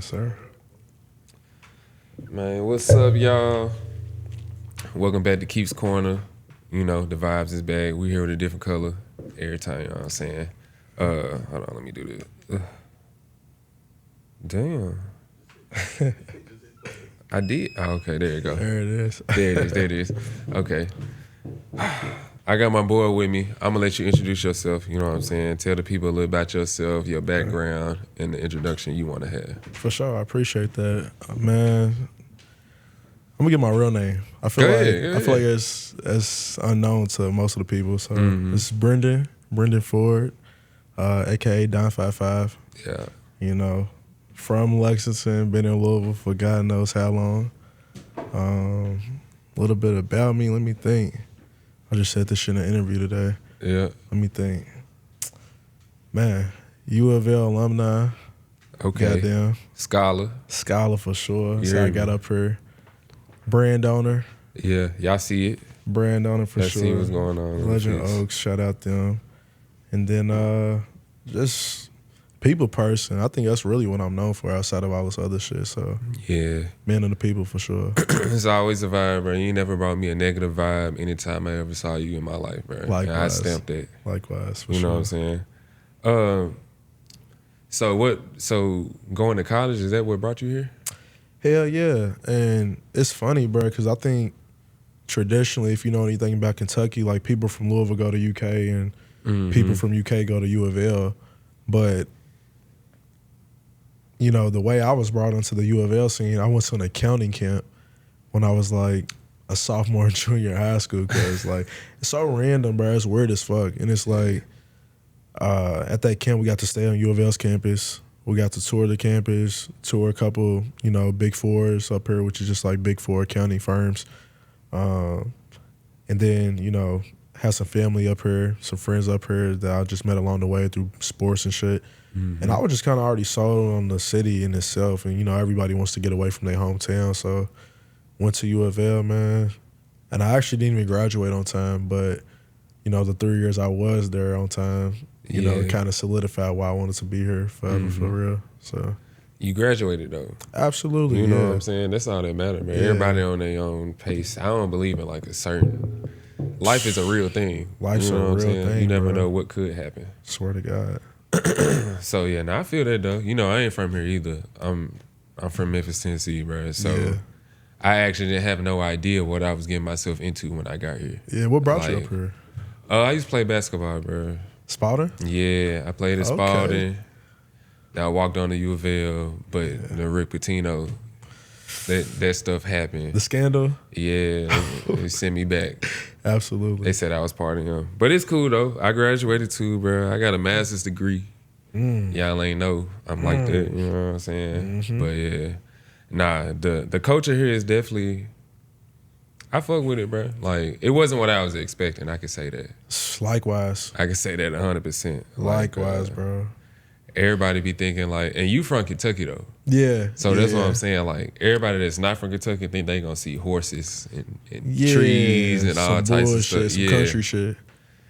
Yes, sir. Man, what's up, y'all? Welcome back to Keith's Corner. You know, the vibes is back. We here with a different color every time, you know what I'm saying? Hold on, let me do this. Damn. I did. Oh, okay, there you go. There it is. There it is. Okay. I got my boy with me. I'm gonna let you introduce yourself, you know what I'm saying? Tell the people a little about yourself, your background, and the introduction you wanna have. For sure, I appreciate that, man. I'm gonna get my real name. I feel Go like ahead. it's unknown to most of the people. So Mm-hmm. it's Brendan Ford, aka Don 55. Yeah. You know, from Lexington, been in Louisville for God knows how long. A little bit about me. Let me think. I just said this shit in an interview today. Yeah. Let me think. Man, U of L alumni. Okay. Goddamn. Scholar. Scholar for sure. You So I heard got me. up here. Brand owner. Yeah. Y'all see it. Brand owner for Let's sure. see what's going on. Legend Oaks, shout out them. And then just people person. I think that's really what I'm known for outside of all this other shit. So Yeah. man of the people for sure. It's always a vibe, bro. You never brought me a negative vibe anytime I ever saw you in my life, bro. And I Likewise. stamped that. Likewise, for You sure. know what I'm saying? So going to college, is that what brought you here? Hell yeah. And it's funny, bro, because I think traditionally, if you know anything about Kentucky, like people from Louisville go to UK and people from UK go to U of L. But, you know, the way I was brought into the U of L scene, I went to an accounting camp when I was like a sophomore and junior in high school because, like, it's so random, bro. It's weird as fuck. And it's like, at that camp, we got to stay on U of L's campus. We got to tour the campus, tour a couple, you know, Big Fours up here, which is just like Big Four accounting firms. And then, you know, have some family up here, some friends up here that I just met along the way through sports and shit. And I was just kind of already sold on the city in itself. And, you know, everybody wants to get away from their hometown. So went to U of L, man. And I actually didn't even graduate on time. But, you know, the 3 years I was there on time, you know, it kind of solidified why I wanted to be here forever, for real. So You graduated though. absolutely, You know yeah. what I'm saying? That's all that matters, man. Yeah. Everybody on their own pace. I don't believe in like a certain. Life is a real thing. Life's you know a what I'm real saying? thing, You never bro. know what could happen. Swear to God. So yeah, now I feel that though. You know, I ain't from here either. I'm from Memphis, Tennessee, bro. So Yeah. I actually didn't have no idea what I was getting myself into when I got here. Yeah, what brought you Like, up here? I used to play basketball, bro. Spalding? Yeah, I played at Okay. Spalding. Now I walked on to U of L, but the Rick Pitino, that stuff happened. The scandal? Yeah, they sent me back. Absolutely. They said I was part of him. But it's cool though. I graduated too, bro. I got a master's degree. Y'all ain't know I'm like that, you know what I'm saying? But yeah. Nah, the culture here is definitely, I fuck with it, bro. Like, it wasn't what I was expecting. I could say that. Likewise. I could say that 100%. Likewise, Like, bro. everybody be thinking like, and you from Kentucky though. Yeah. So that's what yeah. I'm saying. Like, everybody that's not from Kentucky think they gonna see horses and Yeah, trees and all some types bullshit, of stuff. some country shit.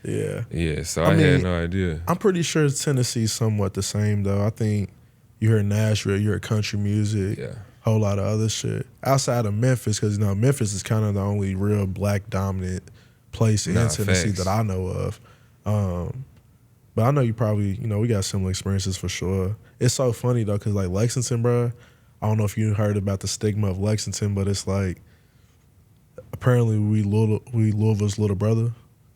Yeah. Yeah, so I I mean, had no idea. I'm pretty sure Tennessee's somewhat the same, though. I think you hear Nashville, you hear country music, Yeah. whole lot of other shit. Outside of Memphis, because, you know, Memphis is kind of the only real black-dominant place in Tennessee facts. that I know of. But I know you probably, you know, we got similar experiences for sure. It's so funny, though, because, like, Lexington, bro, I don't know if you heard about the stigma of Lexington, but it's like, apparently we Louisville's little brother,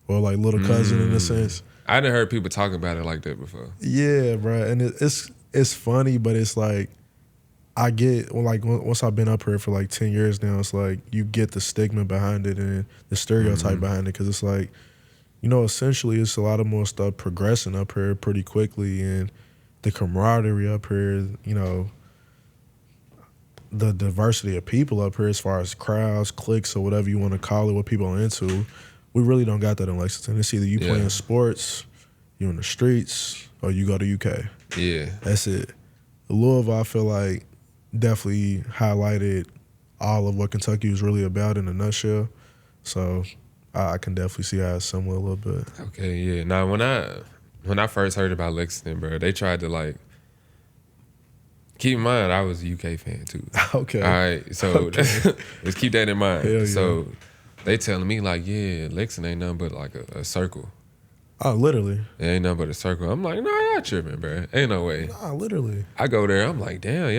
or like little cousin in a sense. I done heard people talk about it like that before. Yeah, bro, and it's funny, but it's like I get once I've been up here for like 10 years now, it's like you get the stigma behind it and the stereotype behind it, because it's like, you know, essentially it's a lot of more stuff progressing up here pretty quickly, and the camaraderie up here, you know, the diversity of people up here as far as crowds, cliques, or whatever you want to call it, what people are into, we really don't got that in Lexington. It's either you playing sports, you in the streets, or you go to UK. Yeah. That's it. Louisville, I feel like, definitely highlighted all of what Kentucky was really about in a nutshell. So I can definitely see how it's similar a little bit. Okay, yeah. Now when I first heard about Lexington, bro, they tried to like, Keep in mind, I was a UK fan too. Okay. All right, so let's keep that in mind. Hell yeah. So they telling me like, yeah, Lexington ain't nothing but like a circle. Oh, literally. It ain't nothing but a circle. I'm like, no, y'all tripping, bro. Ain't no way. Nah, literally. I go there, I'm like, damn,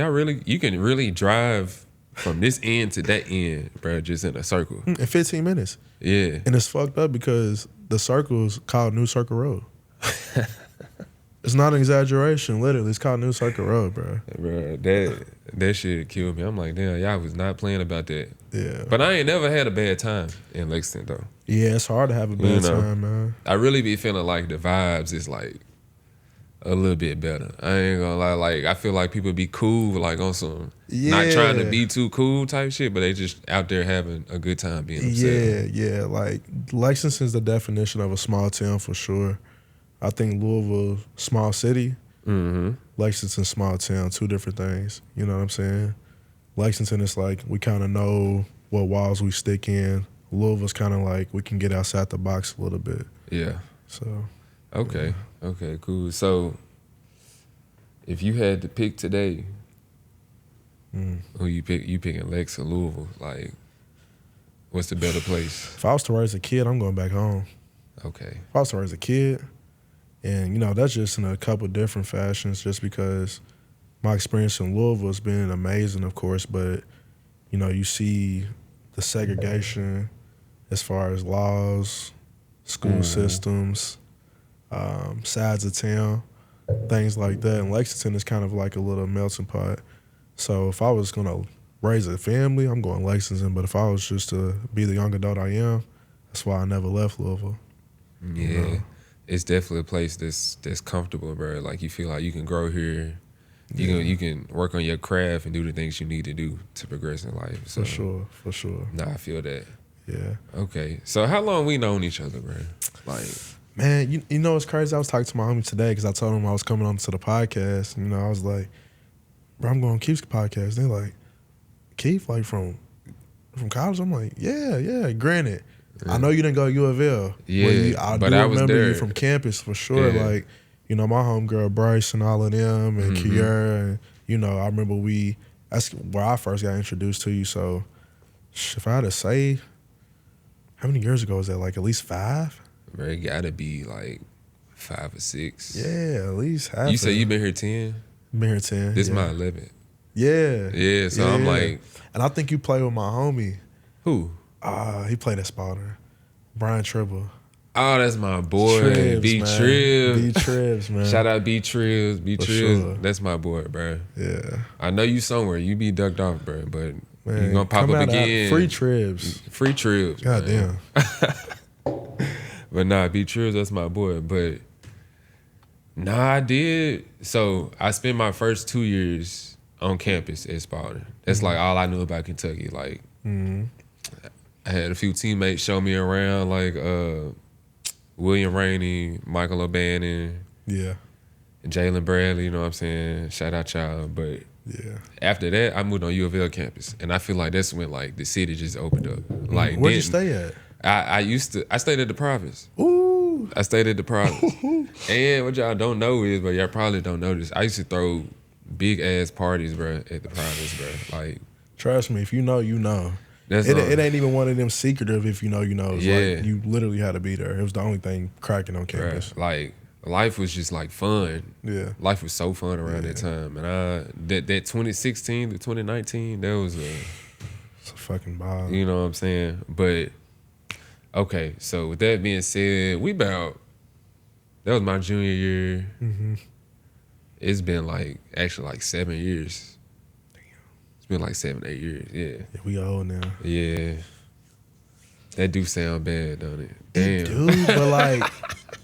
you can really drive from this end to that end, bro, just in a circle. In 15 minutes. Yeah. And it's fucked up because the circle is called New Circle Road. It's not an exaggeration. Literally, it's called New Circle Road, bro. Bro, that shit killed me. I'm like, damn, y'all was not playing about that. Yeah. But I ain't never had a bad time in Lexington, though. Yeah, it's hard to have a bad time, man. I really be feeling like the vibes is like a little bit better. I ain't gonna lie. Like, I feel like people be cool, like on some not trying to be too cool type shit, but they just out there having a good time being themselves. Yeah. Like, Lexington's the definition of a small town for sure. I think Louisville, small city. Mm-hmm. Lexington, small town, two different things. You know what I'm saying? Lexington is like, we kind of know what walls we stick in. Louisville's kind of like, we can get outside the box a little bit. Yeah. So. Okay. Yeah. Okay, cool. So, if you had to pick today, who you picking Lex or Louisville? Like, what's the better place? If I was to raise a kid, I'm going back home. Okay. If I was to raise a kid, and, you know, that's just in a couple different fashions just because my experience in Louisville has been amazing, of course, but, you know, you see the segregation as far as laws, school systems, sides of town, things like that. And Lexington is kind of like a little melting pot. So if I was going to raise a family, I'm going Lexington. But if I was just to be the young adult I am, that's why I never left Louisville. Yeah. You know? It's definitely a place that's comfortable, bro. Like, you feel like you can grow here. You can work on your craft and do the things you need to do to progress in life. So, For sure. Nah, I feel that. Yeah. Okay. So how long we known each other, bro? Like, man, you know what's crazy? I was talking to my homie today because I told him I was coming on to the podcast. And, you know, I was like, bro, I'm going to Keith's podcast. They're like, Keith, like from college? I'm like, yeah. Granted, I know you didn't go to U of L. Yeah, but I remember there. you from campus for sure. Yeah. Like, you know, my homegirl Bryce and all of them and Kiera. And, you know, I remember that's where I first got introduced to you. So if I had to say, how many years ago was that? Like at least 5? Bro, it gotta be like 5 or 6. Yeah, at least half. You say you been here 10? Been here 10. This my 11th. Yeah. Yeah, so I'm like. And I think you play with my homie. Who? He played at Spalding. Brian Tribble. Oh, that's my boy. Tribs, B man. Tribs. B Tribs, man. Shout out B Tribs. B For Tribs. sure. That's my boy, bro. Yeah. I know you somewhere. You be ducked off, bro, but Man, you gonna pop come up out again. Free Tribs. Free Tribs. God man. damn. But nah, B Tribs, that's my boy. But nah, I did. So I spent my first 2 years on campus at Spalding. That's like all I knew about Kentucky. Like, I had a few teammates show me around, like William Rainey, Michael O'Bannon, Yeah. and Jalen Bradley. You know what I'm saying? Shout out y'all. But Yeah. after that, I moved on U of L campus, and I feel like that's when like the city just opened up. Like, Where'd you stay at? I stayed at the Province. Ooh. I stayed at the Province. And what y'all don't know is, but y'all probably don't know this, I used to throw big ass parties, bro, at the Province, bro. Like, Trust me, if you know, you know. that's It ain't even one of them secretive if you know, you know. It's Yeah. like you literally had to be there. It was the only thing cracking on campus. bruh, like, life was just like fun. Yeah. Life was so fun around that time. And that 2016 to 2019, that was It's a fucking bomb. you know what I'm saying? But okay, so with that being said, that was my junior year. It's been like actually like 7 years. It's been like 7, 8 years. Yeah. Yeah, we old now. Yeah. That do sound bad, don't it? Damn. Dude, but like,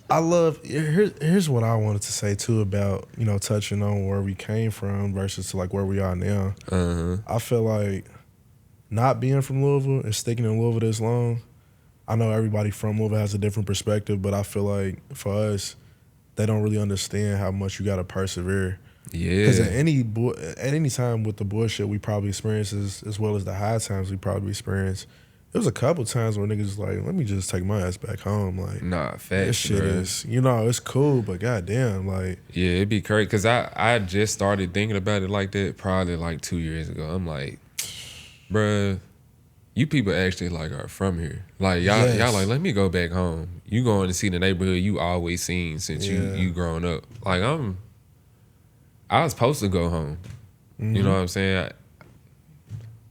I love. Here's what I wanted to say too about, you know, touching on where we came from versus to like where we are now. I feel like not being from Louisville and sticking in Louisville this long. I know everybody from Louisville has a different perspective, but I feel like for us, they don't really understand how much you got to persevere. Yeah. Because at any time with the bullshit we probably experience as well as the high times we probably experience, It was a couple times where niggas was like, let me just take my ass back home. Like, Nah, this facts, shit bro. is, you know, it's cool, but goddamn, like, Yeah, it'd be crazy. Cause I just started thinking about it like that probably like 2 years ago. I'm like, bruh, you people actually like are from here. Like y'all like, let me go back home. You going to see the neighborhood you always seen since you growing up. Like I was supposed to go home. You know what I'm saying?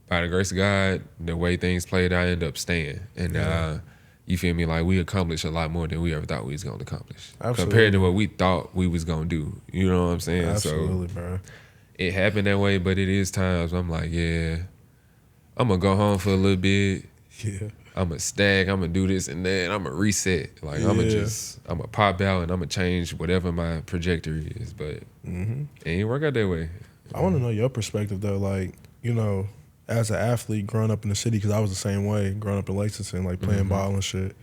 By the grace of God, the way things played, I ended up staying. And you feel me? Like we accomplished a lot more than we ever thought we was gonna accomplish. Absolutely. Compared to what we thought we was gonna do. You know what I'm saying? Absolutely, so bro. It happened that way, but it is times I'm like, yeah, I'm gonna go home for a little bit. Yeah. I'm gonna stack, I'm gonna do this and that, I'm gonna reset. Like I'm gonna pop out and I'm gonna change whatever my trajectory is. But it ain't work out that way. I want to know your perspective though, like, you know, as an athlete growing up in the city, because I was the same way growing up in Lexington, like playing ball and shit.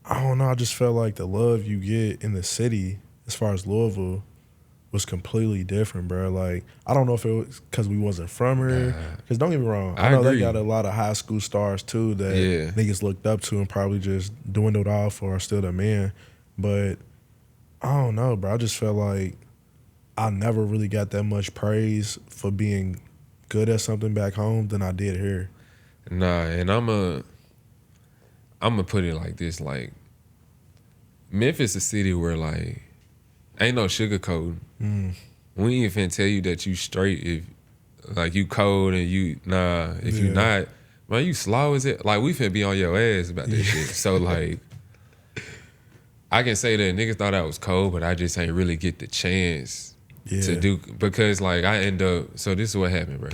I don't know, I just felt like the love you get in the city as far as Louisville was completely different, bro. Like, I don't know if it was because we wasn't from here. Because don't get me wrong, I know agree. they got a lot of high school stars too that niggas looked up to and probably just dwindled off or are still the man. But I don't know, bro. I just felt like I never really got that much praise for being good at something back home than I did here. Nah, and I'm gonna put it like this: like Memphis, a city where like ain't no sugarcoating. We ain't finna tell you that you straight if like you cold and you if you not, man, you slow as it. Like we finna be on your ass about this shit. So like I can say that niggas thought I was cold, but I just ain't really get the chance to do because like I end up. So this is what happened, bro.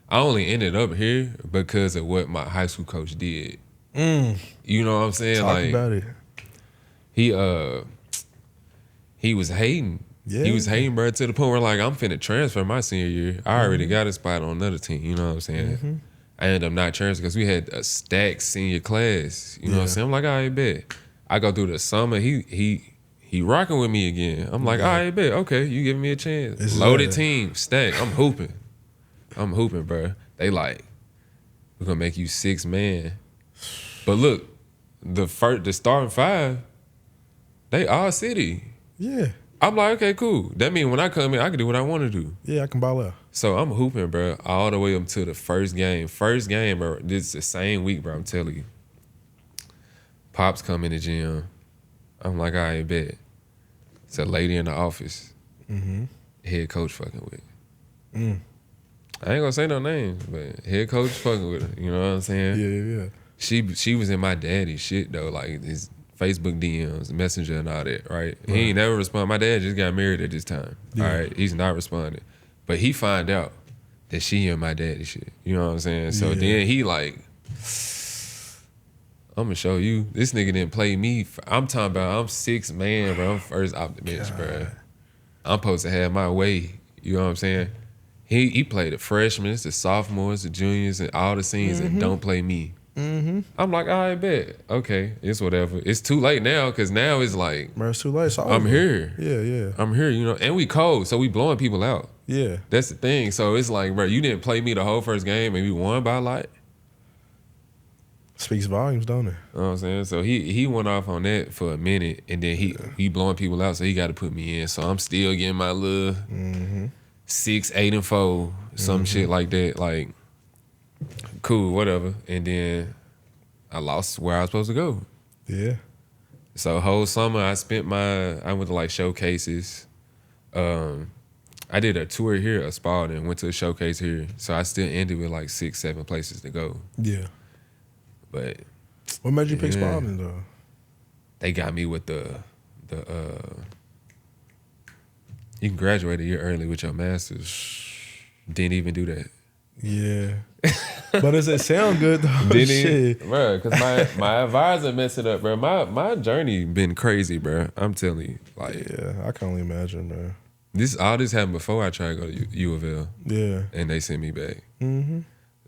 I only ended up here because of what my high school coach did. You know what I'm saying? Talk like about it. He was hating. Yeah. He was hating, bro, to the point where like I'm finna transfer my senior year. I already got a spot on another team. You know what I'm saying? I ended up not transferring because we had a stacked senior class. You know what I'm saying? I'm like, all right, bet. I go through the summer. He rocking with me again. I'm like, all right, bet. Okay, you giving me a chance. Loaded team, stack. I'm hooping, bro. They like, we're gonna make you 6 man. But look, the starting 5, they all city. Yeah. I'm like, okay, cool. That means when I come in, I can do what I want to do. Yeah, I can ball out. So I'm hooping, bro, all the way up to the first game. First game, bro, this is the same week, bro, I'm telling you. Pops come in the gym. I'm like, all right, bet. It's a lady in the office. Head coach fucking with. I ain't gonna say no names, but head coach fucking with her. You know what I'm saying? Yeah. She was in my daddy's shit, though, like his Facebook DMs, Messenger and all that, right? He ain't never respond. My dad just got married at this time, all right? He's not responding. But he find out that she in my daddy shit. You know what I'm saying? So then he like, I'm gonna show you. This nigga didn't play me. I'm talking about I'm 6 man, bro. I'm first off the bench, bro. I'm supposed to have my way. You know what I'm saying? He played the freshmen, the sophomores, the juniors, and all the seniors, and don't play me. I'm like, all right, bet. Okay, it's whatever. It's too late now because now it's like, Bro, it's too late. So I'm here. Yeah. I'm here, you know, and we cold, so we blowing people out. Yeah. That's the thing. So it's like, bro, you didn't play me the whole first game and we won by a lot. Speaks volumes, don't it? You know what I'm saying? So he went off on that for a minute and then he blowing people out, so he got to put me in. So I'm still getting my little 6, 8, and 4, some shit like that. Like, cool, whatever. And then I lost where I was supposed to go. Yeah. So whole summer I went to like showcases. I did a tour here at Spalding, went to a showcase here. So I still ended with like 6, 7 places to go. Yeah. But what made you pick Spalding though? They got me with the you can graduate a year early with your master's. Didn't even do that. Yeah. But does it sound good though? Shit. Bro, because my advisor messed it up, bro. My journey been crazy, bro. I'm telling you. Like, yeah, I can only imagine, man. All this happened before I tried to go to U of L. Yeah. And they sent me back.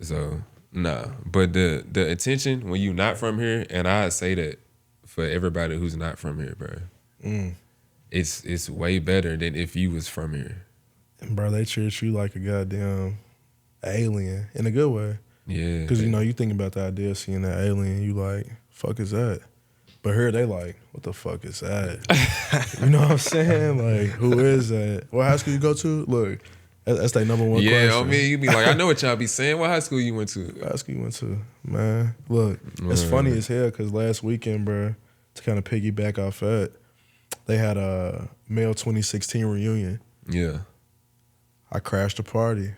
So, nah. But the intention, when you not from here, and I say that for everybody who's not from here, bro, it's way better than if you was from here. And bro, they treat you like a goddamn alien in a good way. Yeah. Because, you know, you think about the idea of seeing that alien, you like, fuck is that? But here they like, what the fuck is that? You know what I'm saying? Like, who is that? What high school you go to? Look, that's their number one question. Yeah, I mean, you be like, I know what y'all be saying. What high school you went to? What high school you went to? Man, look, it's funny as hell because last weekend, bro, to kind of piggyback off that, they had a male 2016 reunion. Yeah. I crashed the party.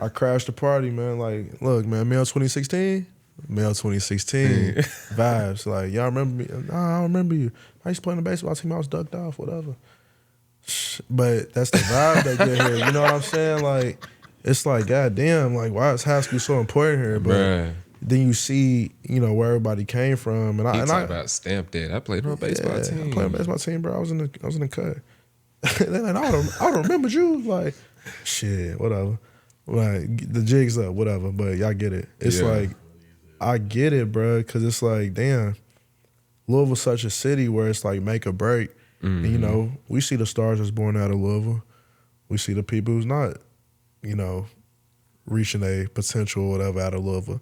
I crashed the party, man. Like, look, man, male 2016? Male 2016 vibes. Like, y'all remember me? Nah, I don't remember you. I used to play in the baseball team. I was ducked off, whatever. But that's the vibe they get here. You know what I'm saying? Like, it's like, goddamn, like, why is high school so important here? But Bruh. then you see, you know, where everybody came from. And He I talk about stamped that. I played on a baseball team. I played on a baseball team, bro. I was in the cut. They're like, I don't remember you. Like, shit, whatever. Like, the jig's up, whatever. But y'all get it. It's like, I get it, bro, because it's like, damn, Louisville's such a city where it's like make or break. And, you know, we see the stars that's born out of Louisville. We see the people who's not, you know, reaching a potential or whatever out of Louisville.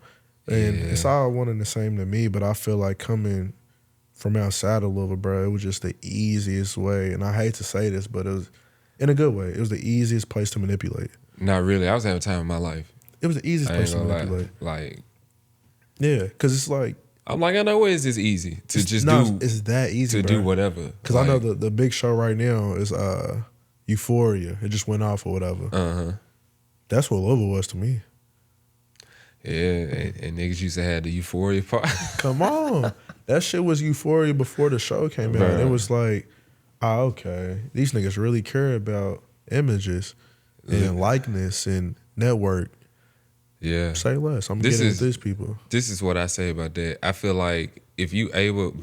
And it's all one and the same to me, but I feel like coming from outside of Louisville, bro, it was just the easiest way. And I hate to say this, but it was, in a good way, it was the easiest place to manipulate. Not really. I was having time of my life. It was the easiest place to manipulate. Like, yeah, because it's like, I'm like, I know it's this easy to it's that easy, to bro. do whatever. Because I know the big show right now is Euphoria. It just went off or whatever. That's what Louisville was to me. Yeah, and niggas used to have the Euphoria part. Come on. That shit was Euphoria before the show came out. It was like, okay, these niggas really care about images and likeness and network. Yeah. Say less. I'm getting with these people. This is what I say about that. I feel like if you able,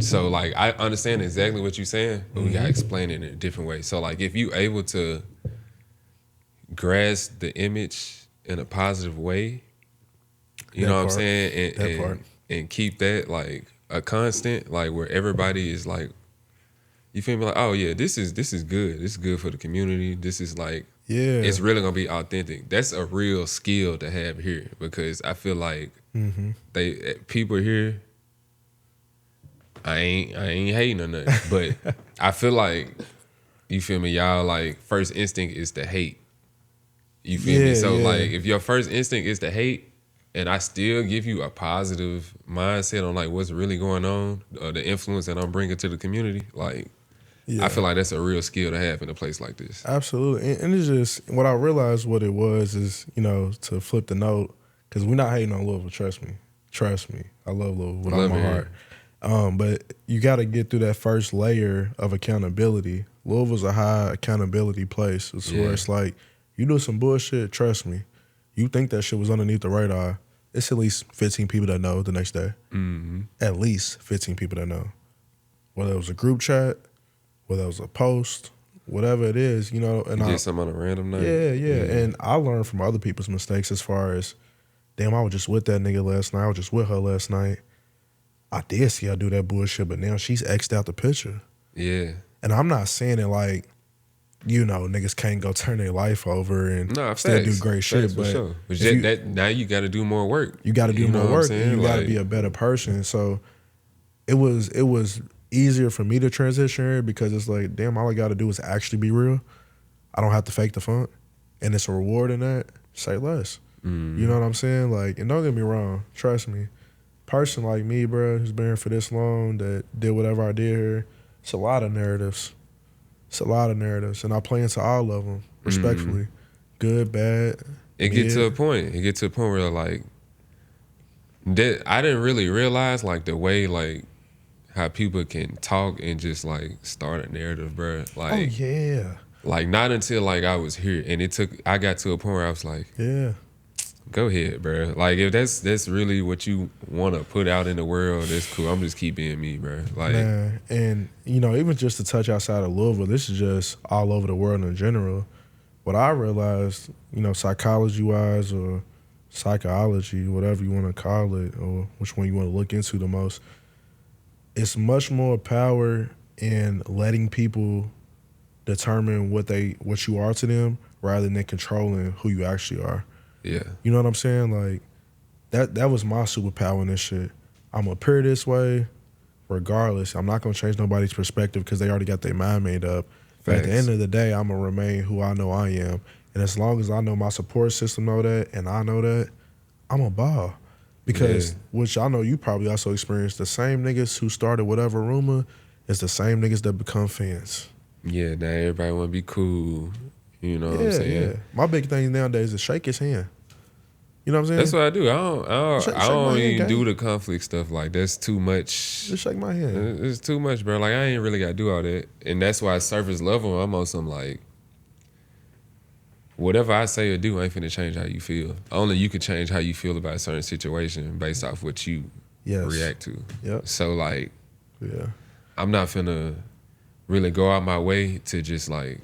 so like I understand exactly what you're saying, but we gotta explain it in a different way. So like if you able to grasp the image in a positive way, you know what I'm saying? And keep that like a constant, like where everybody is like, you feel me? Like, oh yeah, this is good. This is good for the community. This is like, it's really gonna be authentic. That's a real skill to have here because I feel like people here. I ain't hating or nothing, but I feel like, you feel me, y'all like first instinct is to hate. You feel me? So like if your first instinct is to hate, and I still give you a positive mindset on like what's really going on, the influence that I'm bringing to the community, like. Yeah. I feel like that's a real skill to have in a place like this. Absolutely. And it's just, what I realized what it was is, you know, to flip the note, because we're not hating on Louisville, trust me. Trust me. I love Louisville with all my heart. But you got to get through that first layer of accountability. Louisville's a high accountability place. It's where it's like, you do some bullshit, trust me. You think that shit was underneath the radar. It's at least 15 people that know the next day. At least 15 people that know. Whether it was a group chat, whether it was a post, whatever it is, you know. And you did something on a random night. Yeah. And I learned from other people's mistakes as far as, damn, I was just with that nigga last night. I was just with her last night. I did see her do that bullshit, but now she's X'd out the picture. Yeah. And I'm not saying it like, you know, niggas can't go turn their life over and still do great shit. But sure. Now you got to do more work. You got to do more work. And you got to be a better person. So it was easier for me to transition here because it's like, damn, all I got to do is actually be real. I don't have to fake the funk. And it's a reward in that. Say less. You know what I'm saying? Like, and don't get me wrong. Trust me. Person like me, bro, who's been here for this long, that did whatever I did here, it's a lot of narratives. It's a lot of narratives. And I play into all of them, respectfully. Good, bad. It get to a point. It get to a point where, like, that I didn't really realize, like, the way, like, how people can talk and just like start a narrative, bro. Like, oh yeah. Like not until like I was here, and I got to a point where I was like, yeah, go ahead, bro. Like if that's really what you want to put out in the world, that's cool. I'm just keep being me, bro. Like, man, and you know, even just to touch outside of Louisville, this is just all over the world in general. What I realized, you know, psychology wise or psychology, whatever you want to call it, or which one you want to look into the most. It's much more power in letting people determine what you are to them rather than controlling who you actually are. Yeah. You know what I'm saying? Like that was my superpower in this shit. I'm gonna appear this way regardless. I'm not gonna change nobody's perspective because they already got their mind made up. But at the end of the day, I'm gonna remain who I know I am. And as long as I know my support system know that and I know that, I'm a ball. Because, which I know you probably also experienced, the same niggas who started whatever rumor is the same niggas that become fans. Yeah, now everybody want to be cool. You know what I'm saying? Yeah. My big thing nowadays is shake his hand. You know what I'm saying? That's what I do. I don't even do gang. the conflict stuff. Like, that's too much. Just shake my hand. It's too much, bro. Like, I ain't really got to do all that. And that's why surface level, I'm on some, like, whatever I say or do ain't finna change how you feel. Only you can change how you feel about a certain situation based off what you react to. Yep. So, like, yeah, I'm not finna really go out my way to just, like,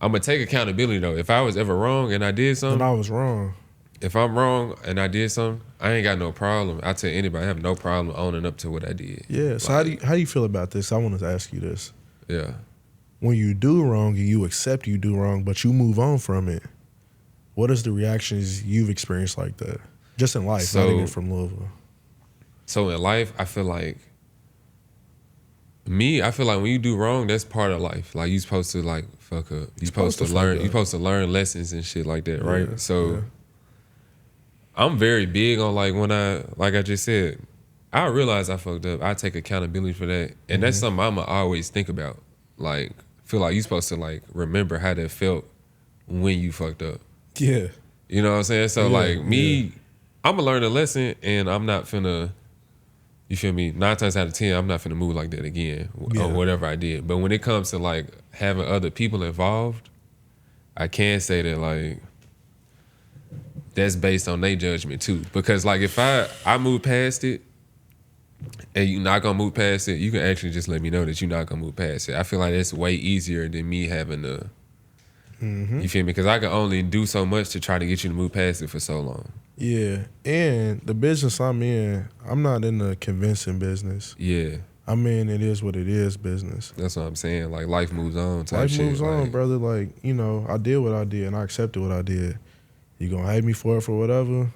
I'm gonna take accountability, though. If I was ever wrong and I did something. And I was wrong. If I'm wrong and I did something, I ain't got no problem. I tell anybody, I have no problem owning up to what I did. Yeah. So like, how do you feel about this? I wanted to ask you this. Yeah. When you do wrong and you accept you do wrong, but you move on from it, what is the reactions you've experienced like that? Just in life, not even from Louisville. So in life, I feel like when you do wrong, that's part of life. Like, you supposed to, like, fuck up. You supposed to learn. You supposed to learn lessons and shit like that, right? Yeah, So I'm very big on, like, when like I just said, I realize I fucked up. I take accountability for that. And that's something I'ma always think about. Like, feel like you supposed to, like, remember how that felt when you fucked up. Yeah. You know what I'm saying? So, like, me, I'ma learn a lesson, and I'm not finna, you feel me? 9 times out of 10, I'm not finna move like that again or whatever I did. But when it comes to, like, having other people involved, I can say that, like, that's based on their judgment too. Because, like, if I move past it and you're not gonna move past it, you can actually just let me know that you're not gonna move past it. I feel like that's way easier than me having to, you feel me? Because I can only do so much to try to get you to move past it for so long. Yeah. And the business I'm in, I'm not in the convincing business. Yeah. I'm in it is what it is business. That's what I'm saying. Like, life moves on type life shit. Moves on, brother. Like, you know, I did what I did and I accepted what I did. You gonna hate me for it for whatever,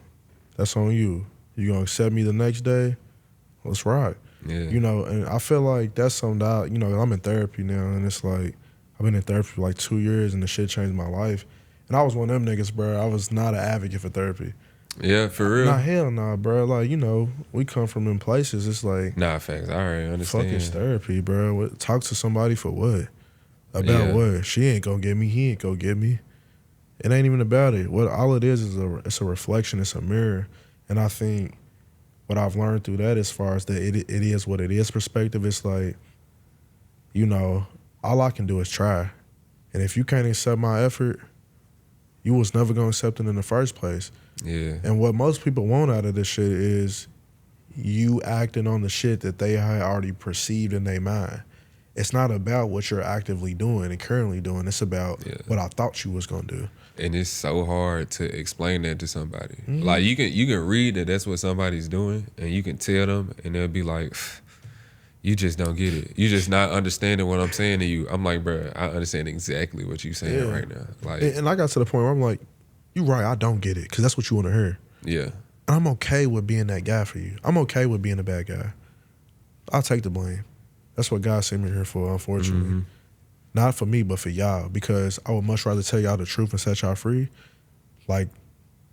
that's on you. You gonna accept me the next day, let's rock. Yeah. You know, and I feel like that's something that, you know, I'm in therapy now, and it's like, I've been in therapy for like 2 years, and the shit changed my life. And I was one of them niggas, bro. I was not an advocate for therapy. Yeah, for real? Nah, hell nah, bro. Like, you know, we come from them places. It's like, nah, facts. I already understand. Fucking therapy, bro. Talk to somebody for what? About what? She ain't gonna get me. He ain't gonna get me. It ain't even about it. What all it is it's a reflection. It's a mirror. And I think what I've learned through that, as far as the it is what it is perspective, it's like, you know, all I can do is try. And if you can't accept my effort, you was never gonna accept it in the first place. Yeah. And what most people want out of this shit is you acting on the shit that they had already perceived in their mind. It's not about what you're actively doing and currently doing. It's about what I thought you was gonna do. And it's so hard to explain that to somebody. Like, you can read that that's what somebody's doing, and you can tell them, and they'll be like, you just don't get it. You just not understanding what I'm saying to you. I'm like, bro, I understand exactly what you're saying right now. Like, and I got to the point where I'm like, you right, I don't get it, because that's what you want to hear. Yeah. And I'm okay with being that guy for you. I'm okay with being a bad guy. I'll take the blame. That's what God sent me here for, unfortunately. Not for me, but for y'all, because I would much rather tell y'all the truth and set y'all free. Like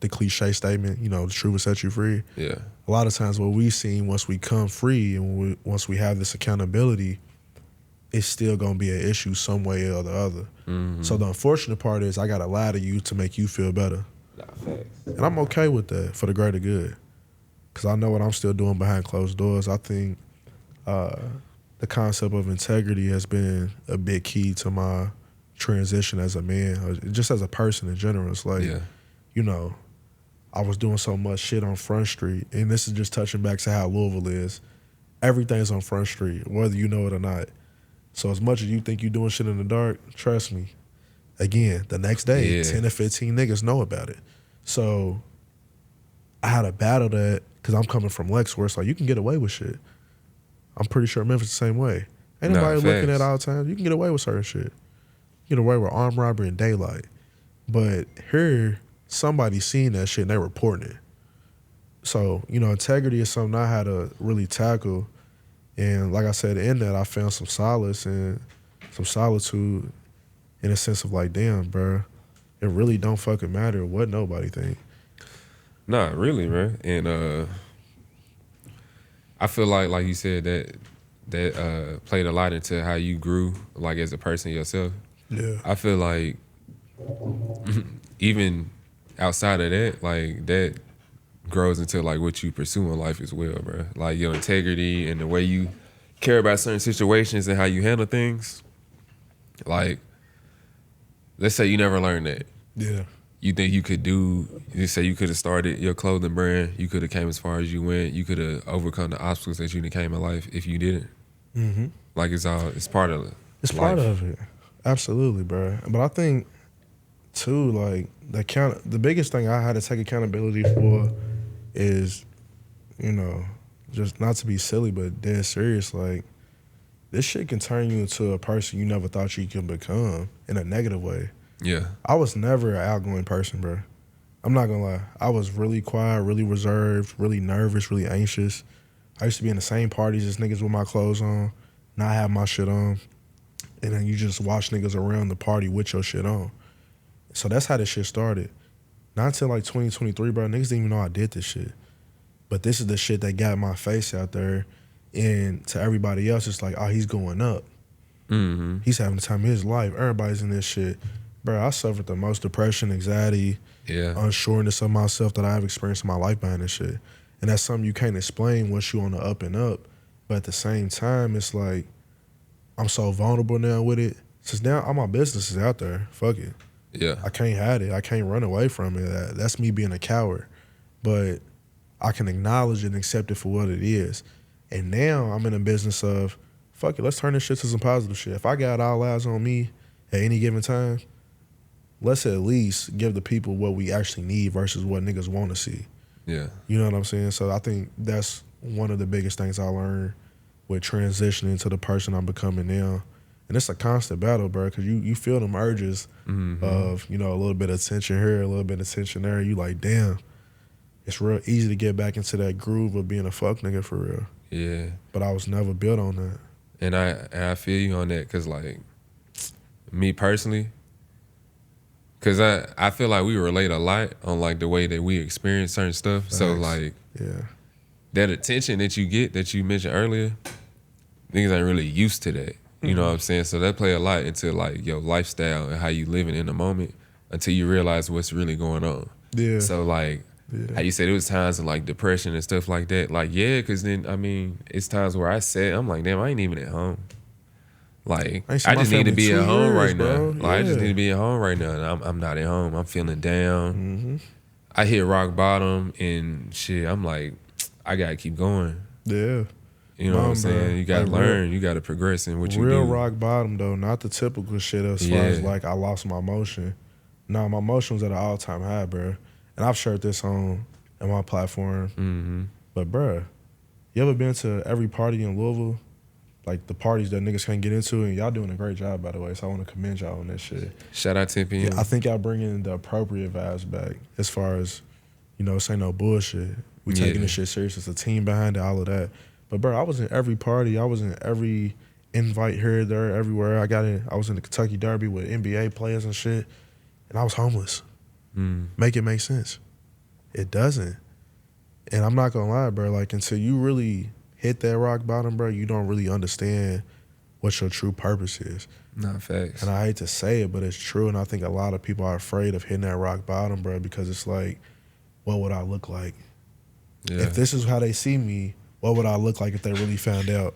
the cliche statement, you know, the truth will set you free. Yeah. A lot of times what we've seen, once we come free and once we have this accountability, it's still going to be an issue some way or the other. So the unfortunate part is I got to lie to you to make you feel better. Nah, facts. And I'm okay with that for the greater good, because I know what I'm still doing behind closed doors. I think the concept of integrity has been a big key to my transition as a man, or just as a person in general. It's like, you know, I was doing so much shit on Front Street, and this is just touching back to how Louisville is. Everything's on Front Street, whether you know it or not. So as much as you think you're doing shit in the dark, trust me, again, the next day, 10 or 15 niggas know about it. So I had to battle that, because I'm coming from Lex, where it's like, you can get away with shit. I'm pretty sure Memphis the same way. Ain't nobody looking at all times. You can get away with certain shit. You get away with armed robbery and daylight. But here, somebody seen that shit and they reporting it. So, you know, integrity is something I had to really tackle. And like I said, in that I found some solace and some solitude in a sense of like, damn, bro, it really don't fucking matter what nobody think. Nah, really, man. And I feel like you said that played a lot into how you grew, like as a person yourself. Yeah. I feel like even outside of that, like that grows into like what you pursue in life as well, bro. Like your integrity and the way you care about certain situations and how you handle things. Like, let's say you never learned that. Yeah. You think you could you say you could have started your clothing brand, you could have came as far as you went, you could have overcome the obstacles that you came in life if you didn't. Mm-hmm. Like it's part of it. It's life. Part of it. Absolutely, bro. But I think too, like the biggest thing I had to take accountability for is, you know, just not to be silly, but dead serious. Like, this shit can turn you into a person you never thought you could become in a negative way. Yeah. I was never an outgoing person, bro. I'm not gonna lie. I was really quiet, really reserved, really nervous, really anxious. I used to be in the same parties as niggas with my clothes on, not have my shit on. And then you just watch niggas around the party with your shit on. So that's how this shit started. Not until like 2023, bro. Niggas didn't even know I did this shit. But this is the shit that got my face out there. And to everybody else, it's like, oh, he's going up. Mm-hmm. He's having the time of his life. Everybody's in this shit. Bro, I suffered the most depression, anxiety, unsureness of myself that I've experienced in my life behind this shit. And that's something you can't explain once you on the up and up. But at the same time, it's like, I'm so vulnerable now with it. Since now all my business is out there. Fuck it. Yeah. I can't hide it. I can't run away from it. That's me being a coward. But I can acknowledge it and accept it for what it is. And now I'm in a business of, fuck it, let's turn this shit to some positive shit. If I got all eyes on me at any given time, let's at least give the people what we actually need versus what niggas want to see. Yeah. You know what I'm saying? So I think that's one of the biggest things I learned with transitioning to the person I'm becoming now. And it's a constant battle, bro, because you feel them urges of, you know, a little bit of tension here, a little bit of tension there. You like, damn, it's real easy to get back into that groove of being a fuck nigga for real. Yeah. But I was never built on that. And I feel you on that because, like, me personally, because I feel like we relate a lot on, like, the way that we experience certain stuff. Thanks. So, like, that attention that you get that you mentioned earlier, niggas ain't really used to that. You know what I'm saying? So that play a lot into, like, your lifestyle and how you living in the moment until you realize what's really going on. Yeah. So, like, how you said it was times of, like, depression and stuff like that. Like, yeah, because then, I mean, it's times where I said, I'm like, damn, I ain't even at home. Like, I just need to be at home right now. Like, I just need to be at home right now. And I'm not at home. I'm feeling down. I hit rock bottom and shit. I'm like, I got to keep going. Yeah. You know what I'm saying? You got to learn. You got to progress in what you do. Real rock bottom, though. Not the typical shit as far as, like, I lost my motion. No, my motion was at an all-time high, bro. And I've shared this on my platform. But, bro, you ever been to every party in Louisville? Like, the parties that niggas can't get into? And y'all doing a great job, by the way, so I want to commend y'all on that shit. Shout out to PM. I think y'all bringing the appropriate vibes back as far as, you know, this ain't no bullshit. We taking this shit serious. It's a team behind it, all of that. But, bro, I was in every party. I was in every invite here, there, everywhere. I was in the Kentucky Derby with NBA players and shit, and I was homeless. Make it make sense. It doesn't. And I'm not going to lie, bro. Like, until you really hit that rock bottom, bro, you don't really understand what your true purpose is. Not facts. And I hate to say it, but it's true. And I think a lot of people are afraid of hitting that rock bottom, bro, because it's like, what would I look like? Yeah. If this is how they see me, what would I look like if they really found out?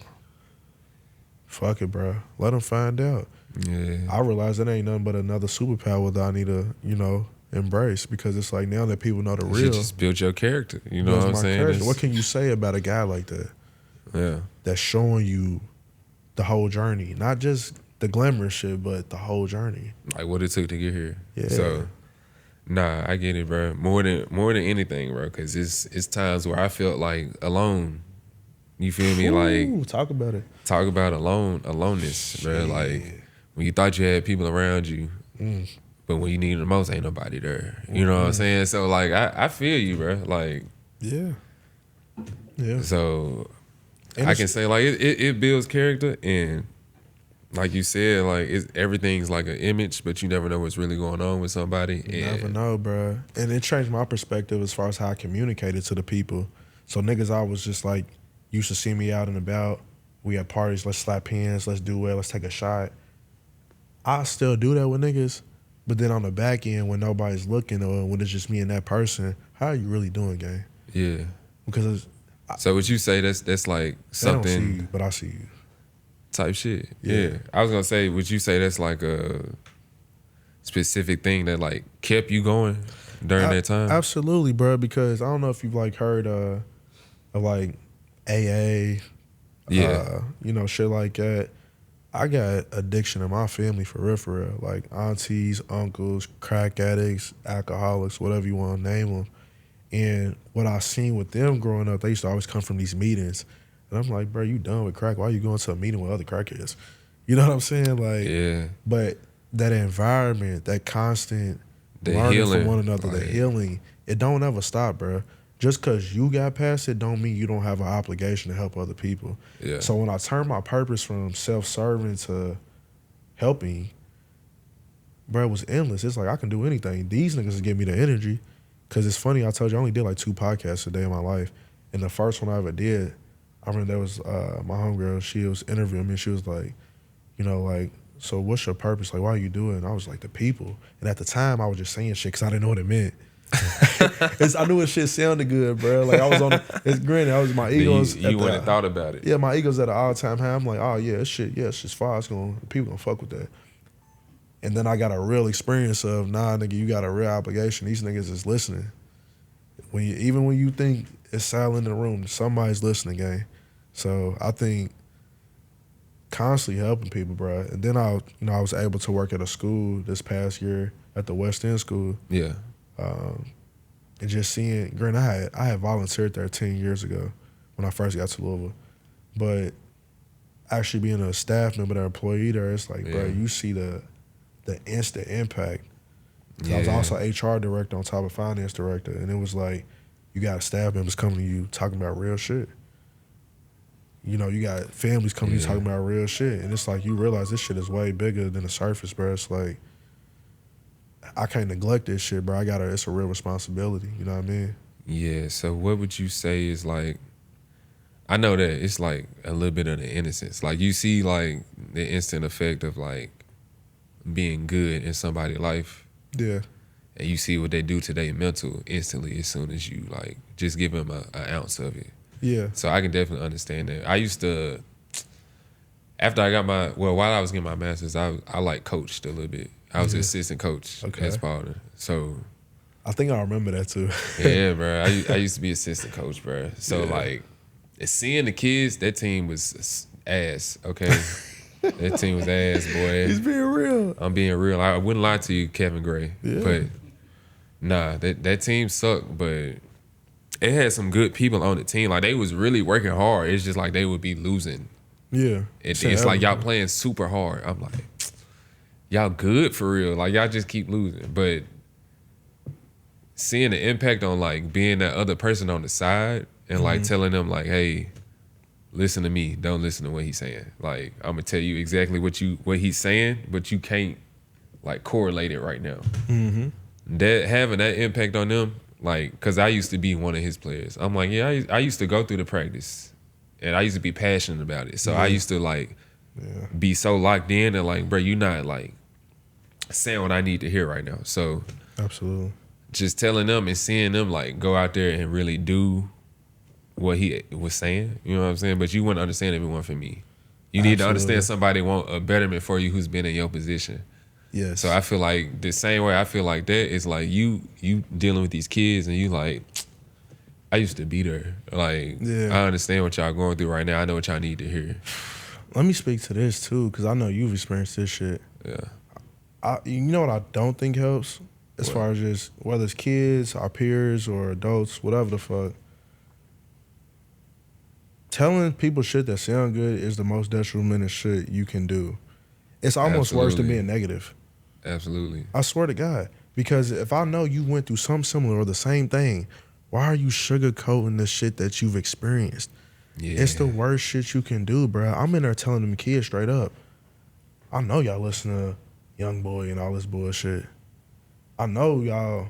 Fuck it, bro. Let them find out. Yeah. I realize it ain't nothing but another superpower that I need to, you know, embrace, because it's like now that people know the real. You just build your character. You know what I'm saying? What can you say about a guy like that? Yeah. That's showing you the whole journey. Not just the glamorous shit, but the whole journey. Like what it took to get here. Yeah. So, nah, I get it, bro. More than anything, bro, because it's times where I felt like alone. You feel me? Ooh, like talk about it. Talk about aloneness, bro. Like when you thought you had people around you, but when you need it the most, ain't nobody there. You know what I'm saying? So like, I feel you, bro. Like, yeah. So And I can say like it builds character, and like you said, like everything's like an image, but you never know what's really going on with somebody. You never know, bro. And it changed my perspective as far as how I communicated to the people. So niggas, I was just like, used to see me out and about. We at parties, let's slap hands, let's do well, let's take a shot. I still do that with niggas, but then on the back end, when nobody's looking or when it's just me and that person, how are you really doing, gang? Yeah. Because so would you say that's like something? They don't see you, but I see you. Type shit. Yeah. I was gonna say, would you say that's like a specific thing that like kept you going during that time? Absolutely, bro. Because I don't know if you've like heard of like AA, you know, shit like that. I got addiction in my family for real. Like aunties, uncles, crack addicts, alcoholics, whatever you want to name them. And what I seen with them growing up, they used to always come from these meetings. And I'm like, bro, you done with crack? Why are you going to a meeting with other crackheads? You know what I'm saying? Like, yeah. But that environment, that constant the learning healing from one another, the healing, it don't ever stop, bro. Just because you got past it don't mean you don't have an obligation to help other people. Yeah. So when I turned my purpose from self-serving to helping, bro, it was endless. It's like I can do anything. These niggas give me the energy. Because it's funny, I told you I only did like 2 podcasts a day in my life. And the first one I ever did, I remember there was my homegirl, she was interviewing me, and she was like, you know, like, so what's your purpose? Like, why are you doing it? And I was like, the people. And at the time, I was just saying shit because I didn't know what it meant. I knew it shit sounded good, bro. Like, I was on it's granted, I was my egos. You wouldn't have thought about it. Yeah, my ego's at an all-time high. I'm like, oh, yeah, it's just fire. People gonna fuck with that. And then I got a real experience of, nah, nigga, you got a real obligation. These niggas is listening. Even when you think it's silent in the room, somebody's listening, gang. So I think constantly helping people, bro. And then I was able to work at a school this past year at the West End School. Yeah. And just seeing, granted, I had volunteered there 10 years ago when I first got to Louisville, but actually being a staff member, an employee there, it's like, bro, you see the instant impact. I was also HR director on top of finance director, and it was like, you got staff members coming to you talking about real shit. You know, you got families coming to you talking about real shit, and it's like you realize this shit is way bigger than the surface, bro. It's like, I can't neglect this shit, bro. It's a real responsibility, you know what I mean? Yeah, so what would you say is like, I know that it's like a little bit of the innocence. Like you see like the instant effect of like being good in somebody's life. Yeah. And you see what they do to their mental instantly as soon as you like just give them an ounce of it. Yeah. So I can definitely understand that. I used to, after I got while I was getting my master's, I like coached a little bit. I was an assistant coach at Spalding. So I think I remember that too. yeah, bro. I used to be assistant coach, bro. So like, seeing the kids, that team was ass. Okay, that team was ass, boy. He's being real. I'm being real. I wouldn't lie to you, Kevin Gray. Yeah. But nah, that team sucked. But it had some good people on the team. Like they was really working hard. It's just like they would be losing. Yeah. It's like y'all playing super hard. I'm like, y'all good for real. Like y'all just keep losing. But seeing the impact on like being that other person on the side and like telling them like, hey, listen to me. Don't listen to what he's saying. Like I'm gonna tell you exactly what he's saying, but you can't like correlate it right now. Mm-hmm. That having that impact on them, like, cause I used to be one of his players. I'm like, yeah, I used to go through the practice, and I used to be passionate about it. So I used to like be so locked in and like, bro, you not like saying what I need to hear right now. So absolutely, just telling them and seeing them like go out there and really do what he was saying. You know what I'm saying? But you wouldn't understand if it weren't for me. You need to understand somebody want a betterment for you who's been in your position. Yes. So I feel like the same way I feel like that is like you dealing with these kids and you like, I used to be there. Like, I understand what y'all going through right now. I know what y'all need to hear. Let me speak to this too, because I know you've experienced this shit. Yeah. You know what I don't think helps? As far as just, whether it's kids, our peers, or adults, whatever the fuck. Telling people shit that sound good is the most detrimental shit you can do. It's almost worse than being negative. Absolutely. I swear to God. Because if I know you went through something similar or the same thing, why are you sugarcoating the shit that you've experienced? Yeah. It's the worst shit you can do, bro. I'm in there telling them kids straight up. I know y'all listen to Young Boy and all this bullshit. I know y'all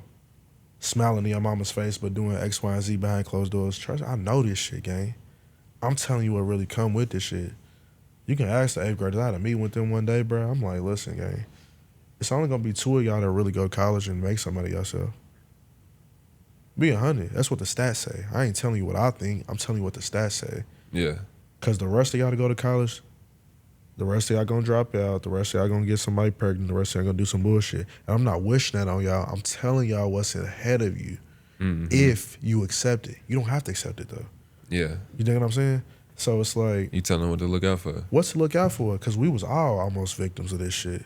smiling in your mama's face but doing X, Y, and Z behind closed doors. Trust, I know this shit, gang. I'm telling you what really come with this shit. You can ask the 8th graders. I had a meeting with them one day, bro. I'm like, listen, gang. It's only gonna be 2 of y'all that really go to college and make something out of yourself. Be 100. That's what the stats say. I ain't telling you what I think. I'm telling you what the stats say. Yeah. Cause the rest of y'all to go to college, the rest of y'all gonna drop out. The rest of y'all gonna get somebody pregnant. The rest of y'all gonna do some bullshit. And I'm not wishing that on y'all. I'm telling y'all what's ahead of you. Mm-hmm. If you accept it. You don't have to accept it though. Yeah. You know what I'm saying? So it's like, You tell them what to look out for. what to look out for? Cause we was all almost victims of this shit.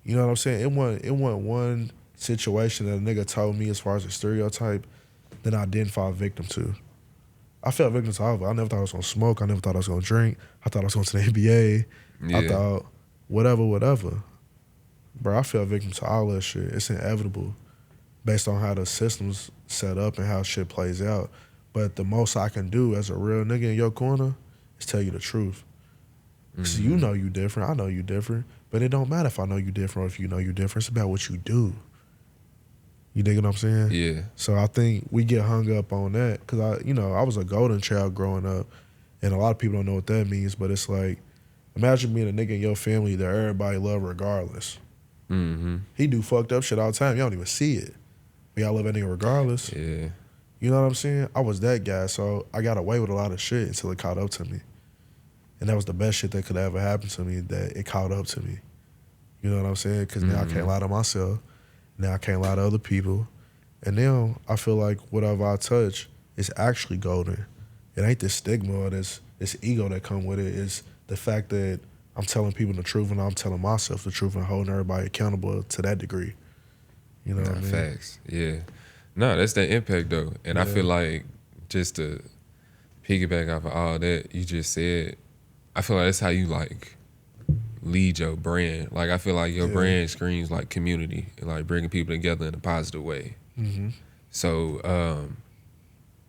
You know what I'm saying? It wasn't one situation that a nigga told me as far as a stereotype that I didn't fall victim to. I fell victim to all of it. I never thought I was gonna smoke. I never thought I was gonna drink. I thought I was going to the NBA. Yeah. I thought whatever. Bro, I fell victim to all that shit. It's inevitable based on how the system's set up and how shit plays out. But the most I can do as a real nigga in your corner is tell you the truth. So you know you different. I know you different. But it don't matter if I know you different or if you know you different. It's about what you do. You dig what I'm saying? Yeah. So I think we get hung up on that because I was a golden child growing up, and a lot of people don't know what that means. But it's like, imagine being a nigga in your family that everybody love regardless. Mm-hmm. He do fucked up shit all the time. You don't even see it, but y'all love that nigga regardless. Yeah. You know what I'm saying? I was that guy, so I got away with a lot of shit until it caught up to me, and that was the best shit that could ever happen to me. That it caught up to me. You know what I'm saying? Because now I can't lie to myself. Now I can't lie to other people. And now I feel like whatever I touch is actually golden. It ain't this stigma or this ego that come with it. It's the fact that I'm telling people the truth and I'm telling myself the truth and holding everybody accountable to that degree. You know what I mean? Facts. Yeah. No, that's that impact though. And I feel like just to piggyback off of all that you just said, I feel like that's how you like lead your brand. Like I feel like your brand screams like community and like bringing people together in a positive way. Mm-hmm. So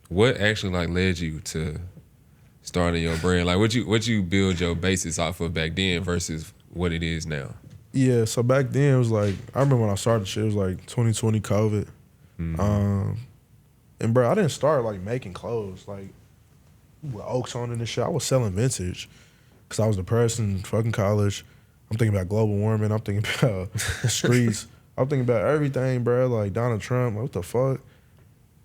what actually like led you to starting your brand? Like what you build your basis off of back then versus what it is now? Yeah, so back then it was like, I remember when I started shit, it was like 2020 COVID. Mm-hmm. And bro, I didn't start like making clothes like with Oaks on and shit. I was selling vintage because I was depressed in fucking college. I'm thinking about global warming. I'm thinking about the streets. I'm thinking about everything, bro. Like Donald Trump. Like, what the fuck?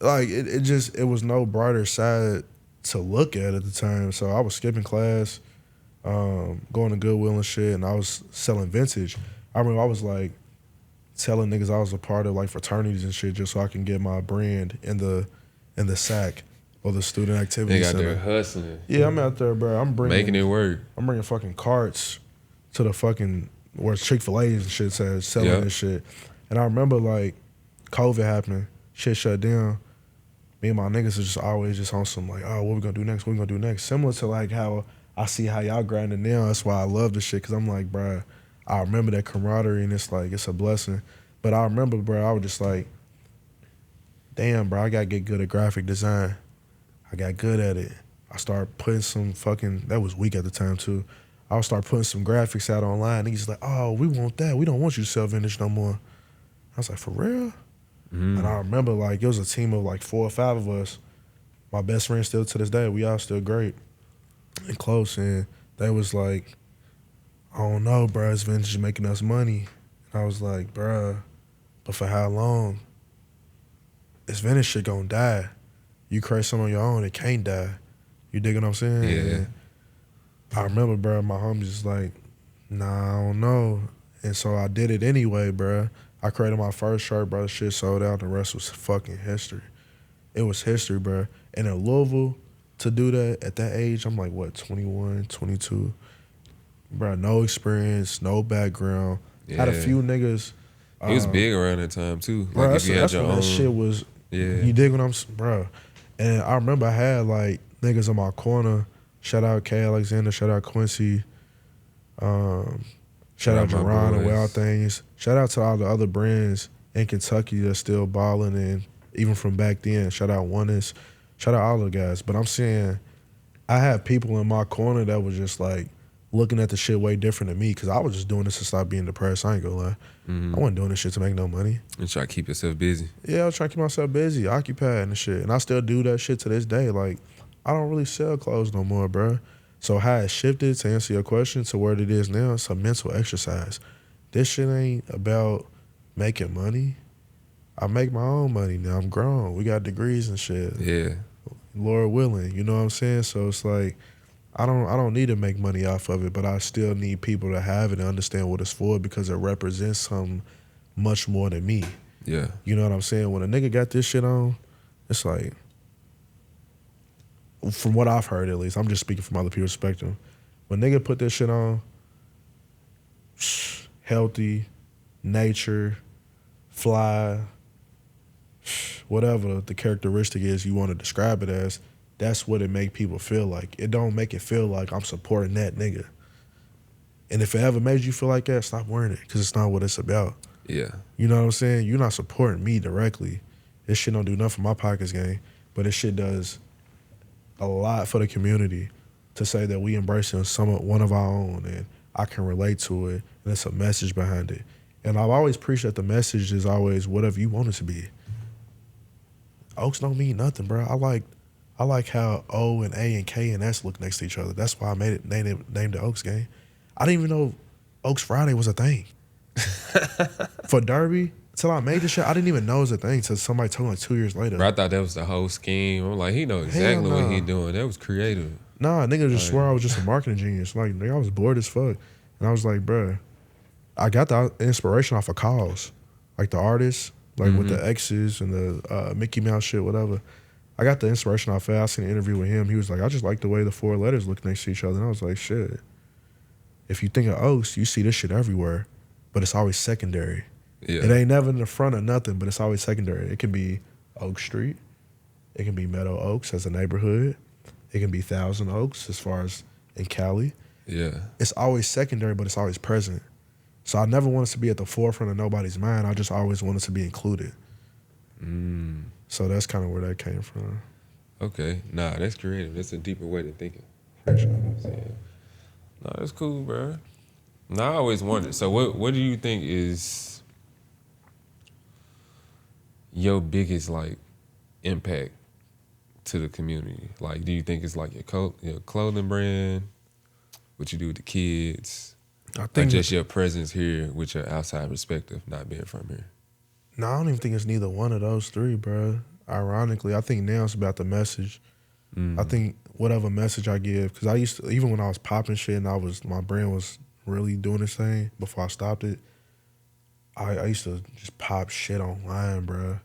Like it was no brighter side to look at the time. So I was skipping class, going to Goodwill and shit, and I was selling vintage. I remember I was like telling niggas I was a part of like fraternities and shit just so I can get my brand in the SAC or the student activity They got center. there hustling. Yeah, I'm out there, bro. I'm Making it work. I'm bringing fucking carts to the fucking where Chick-fil-A's and shit says selling this shit. And I remember like COVID happened, shit shut down. Me and my niggas are just always just on some like, oh, what we gonna do next? What we gonna do next? Similar to like how I see how y'all grinding now. That's why I love this shit because I'm like, bro, I remember that camaraderie and it's like it's a blessing. But I remember, bro, I was just like, damn, bro, I gotta get good at graphic design. I got good at it. I started putting some fucking, that was weak at the time too. I would start putting some graphics out online. Niggas like, oh, we want that. We don't want you to sell vintage no more. I was like, for real? Mm. And I remember like it was a team of like 4 or 5 of us. My best friend still to this day. We all still great and close. And they was like, I don't know, bro. This vintage is making us money. And I was like, bro, but for how long? This vintage shit gonna die. You create something on your own, it can't die. You dig what I'm saying? Yeah. And I remember, bro, my homies was like, nah, I don't know. And so I did it anyway, bro. I created my first shirt, bro. Shit sold out. The rest was fucking history. It was history, bro. And in Louisville, to do that at that age, I'm like, what, 21, 22? Bro, no experience, no background. Yeah. Had a few niggas. It was big around that time too. Bro, Like if you had that's your when own that shit was, you dig what I'm saying? Bro. And I remember I had like niggas in my corner. Shout out K. Alexander, shout out Quincy. Shout out my Jerron and Wild boys. Things. Shout out to all the other brands in Kentucky that's still balling, and even from back then. Shout out Oneness. Shout out all the guys. But I'm saying I had people in my corner that was just like looking at the shit way different than me, because I was just doing this to stop being depressed. I ain't gonna lie. I wasn't doing this shit to make no money. And try to keep yourself busy. Yeah, I was trying to keep myself busy, occupied and shit. And I still do that shit to this day. Like, I don't really sell clothes no more, bro. So how it shifted, to answer your question, to where it is now, it's a mental exercise. This shit ain't about making money. I make my own money now. I'm grown. We got degrees and shit. Yeah. Lord willing, you know what I'm saying? So it's like, I don't need to make money off of it, but I still need people to have it and understand what it's for, because it represents something much more than me. Yeah. You know what I'm saying? When a nigga got this shit on, it's like, from what I've heard at least, I'm just speaking from other people's perspective. When nigga put this shit on, healthy, nature, fly, whatever the characteristic is you want to describe it as, that's what it make people feel like. It don't make it feel like I'm supporting that nigga. And if it ever made you feel like that, stop wearing it, because it's not what it's about. Yeah. You know what I'm saying? You're not supporting me directly. This shit don't do nothing for my pockets, gang. But this shit does a lot for the community, to say that we embracing one of our own, and I can relate to it, and it's a message behind it. And I've always preached that the message is always whatever you want it to be. Oaks don't mean nothing, bro. I like how O and A and K and S look next to each other. That's why I made it named the Oaks game. I didn't even know Oaks Friday was a thing. For Derby, until I made this shit, I didn't even know it was a thing until somebody told me like 2 years later. Bro, I thought that was the whole scheme. I'm like, he know exactly what he doing. That was creative. Nah, nigga just swear I was just a marketing genius. Like, nigga, I was bored as fuck. And I was like, bruh, I got the inspiration off of calls. Like the artists, like with the X's and the Mickey Mouse shit, whatever. I got the inspiration off of it. I seen an interview with him. He was like, I just like the way the four letters look next to each other. And I was like, shit. If you think of Oaks, you see this shit everywhere, but it's always secondary. Yeah. It ain't never in the front of nothing, but it's always secondary. It can be Oak Street. It can be Meadow Oaks as a neighborhood. It can be Thousand Oaks as far as in Cali. Yeah. It's always secondary, but it's always present. So I never wanted to be at the forefront of nobody's mind. I just always wanted to be included. So that's kind of where that came from. Okay. Nah, that's creative. That's a deeper way to thinking. For sure. Nah, that's cool, bro. Nah, I always wondered. So what do you think is your biggest, like, impact to the community? Like, do you think it's like your clothing brand, what you do with the kids, I or think just your presence here with your outside perspective, not being from here? No, I don't even think it's neither one of those three, bro. Ironically, I think now it's about the message. I think whatever message I give, because I used to, even when I was popping shit and my brand was really doing this thing before I stopped it, I used to just pop shit online, bro.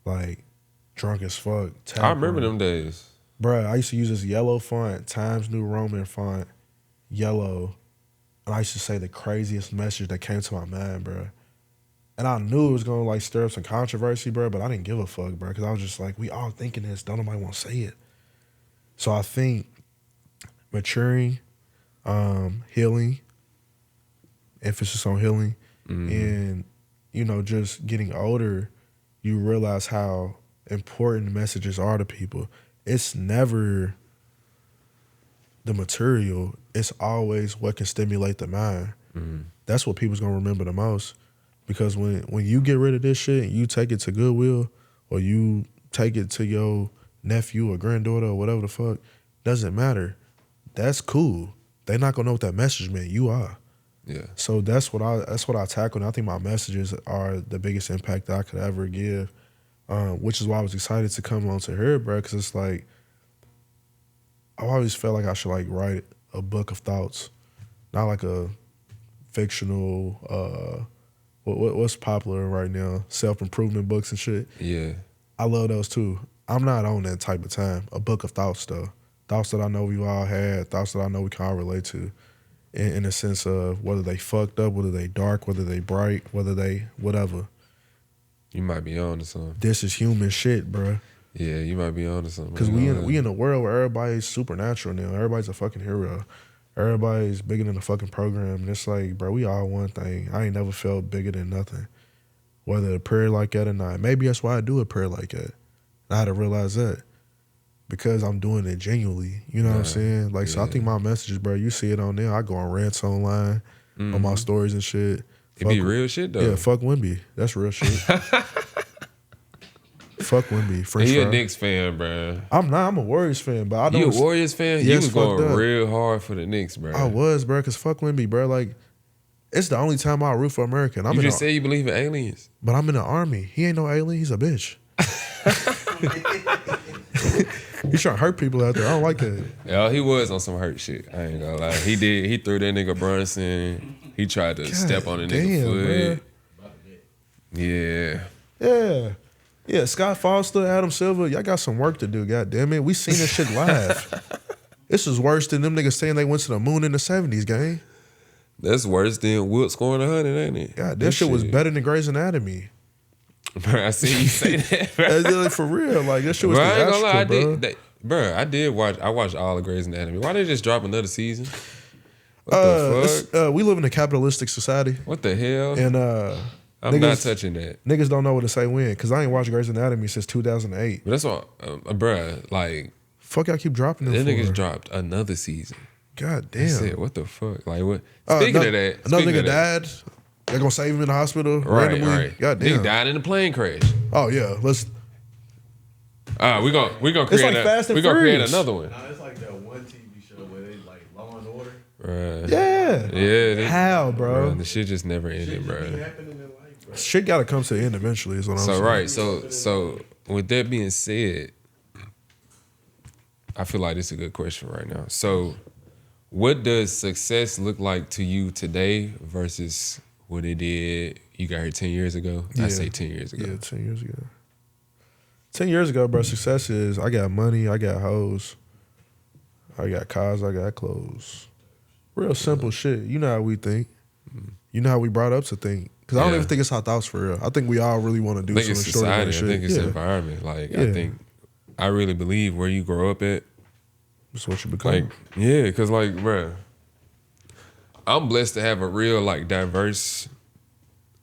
Like, drunk as fuck. I remember them days. Bro, I used to use this yellow font, Times New Roman font, yellow, and I used to say the craziest message that came to my mind, bro. And I knew it was gonna like stir up some controversy, bro, but I didn't give a fuck, bro, because I was just like, we all thinking this, don't nobody want to say it. So I think maturing, healing, emphasis on healing, and, you know, just getting older, you realize how important messages are to people. It's never the material, it's always what can stimulate the mind. That's what people's gonna remember the most. Because when you get rid of this shit and you take it to Goodwill, or you take it to your nephew or granddaughter or whatever the fuck, doesn't matter. That's cool. They not gonna know what that message meant. You are. Yeah. So that's what I tackle. And I think my messages are the biggest impact that I could ever give, which is why I was excited to come on to here, bro. Because it's like, I always felt like I should like write a book of thoughts, not like a fictional. What's popular right now? Self-improvement books and shit. Yeah. I love those too. I'm not on that type of time. A book of thoughts though. Thoughts that I know we've all had. Thoughts that I know we can all relate to. In a sense of whether they fucked up, whether they dark, whether they bright, whether they whatever. You might be on to something. This is human shit, bro. Yeah, you might be on to something. Because we in a world where everybody's supernatural now. Everybody's a fucking hero. Everybody's bigger than the fucking program. And it's like, bro, we all one thing. I ain't never felt bigger than nothing. Whether a prayer like that or not. Maybe that's why I do a prayer like that. I had to realize that. Because I'm doing it genuinely. You know what I'm saying? Like, so I think my messages, bro, you see it on there. I go on rants online, on my stories and shit. It be real shit, though. Yeah, fuck Wimby. That's real shit. Fuck Wimby. French He fry. a Knicks fan, bro. I'm not. I'm a Warriors fan, but I know You a Warriors fan? Yes, You was going fucked up. real hard for the Knicks, bro. I was, bro, because fuck Wimby, bro. Like, it's the only time I root for America. And You just say you believe in aliens. But I'm in the army. He ain't no alien. He's a bitch. He's trying to hurt people out there. I don't like that. Yeah, he was on some hurt shit. I ain't gonna lie. He did. He threw that nigga Brunson. He tried to step on a nigga foot. Yeah. Yeah. Yeah, Scott Foster, Adam Silver, y'all got some work to do, God damn it. We seen this shit live. This is worse than them niggas saying they went to the moon in the 70s, gang. That's worse than Wilt scoring 100, ain't it? God, that shit was better than Grey's Anatomy. Bro, I see you say that, bro. That's like for real. Like, that shit was Bro, I ain't gonna lie, bro. I watched all of Grey's Anatomy. Why they just drop another season? What the fuck? We live in a capitalistic society. What the hell? And I'm not touching that. Niggas don't know what to say when, because I ain't watched Grey's Anatomy since 2008. But that's what, bruh, like... Fuck y'all keep dropping them That for? niggas dropped another season. God damn. I said, what the fuck? Like, what? Speaking of that... Another nigga died. They're gonna save him in the hospital randomly. Right. God damn. Nigga died in a plane crash. Oh, yeah. Let's... We gonna create It's like Fast and we gonna create Furious. another one. Nah, it's like that one TV show where they like Law and Order. Right. Yeah. Yeah. How, bro? The shit just never ended, Shit bro. just be happening in life, bro. Shit gotta come to the end eventually is what I'm saying. So with that being said, I feel like this is a good question right now. So what does success look like to you today versus what it did you got here 10 years ago? I say 10 years ago. Yeah, 10 years ago. 10 years ago, bro, success is I got money, I got hoes, I got cars, I got clothes. Real simple shit. You know how we think. You know how we brought up to think. Because I don't even think it's our thoughts for real. I think we all really want to do I think some it's society. shit. I think it's environment. Like, I really believe where you grow up at. That's what you become. Like, yeah, because, like, bruh, I'm blessed to have a real, like, diverse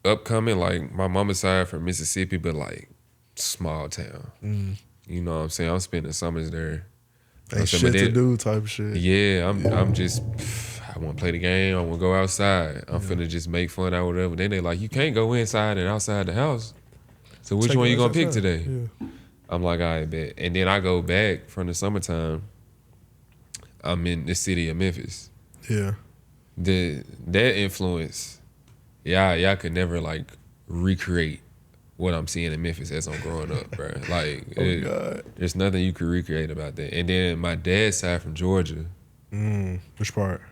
upcoming. Like, my mama's side from Mississippi, but, like, small town. You know what I'm saying? I'm spending summers there. Ain't shit to do type shit. Yeah, I'm just, I want to play the game. I want to go outside. I'm finna just make fun out whatever. Then they like, you can't go inside and outside the house. So which one you gonna pick today? Yeah. I'm like, all right, bet. And then I go back from the summertime. I'm in the city of Memphis. Yeah. That influence, y'all could never like recreate what I'm seeing in Memphis as I'm growing up, bro. Like, God. There's nothing you could recreate about that. And then my dad's side from Georgia. Which part?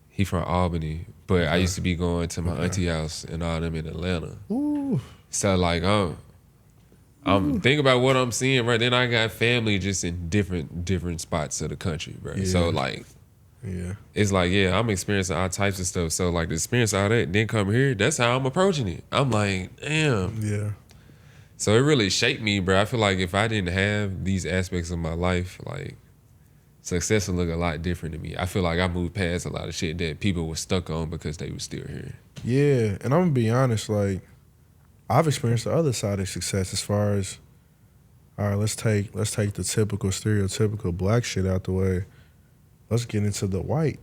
He from Albany, but I used to be going to my auntie house and all them in Atlanta. Ooh. So like I'm thinking about what I'm seeing right then. I got family just in different spots of the country, bro. Yeah. So like, it's like I'm experiencing all types of stuff. So like the experience all that, then come here. That's how I'm approaching it. I'm like, damn. Yeah. So it really shaped me, bro. I feel like if I didn't have these aspects of my life, like success would look a lot different to me. I feel like I moved past a lot of shit that people were stuck on because they were still here. Yeah, and I'm gonna be honest, like I've experienced the other side of success as far as, all right, let's take the typical stereotypical black shit out the way. Let's get into the white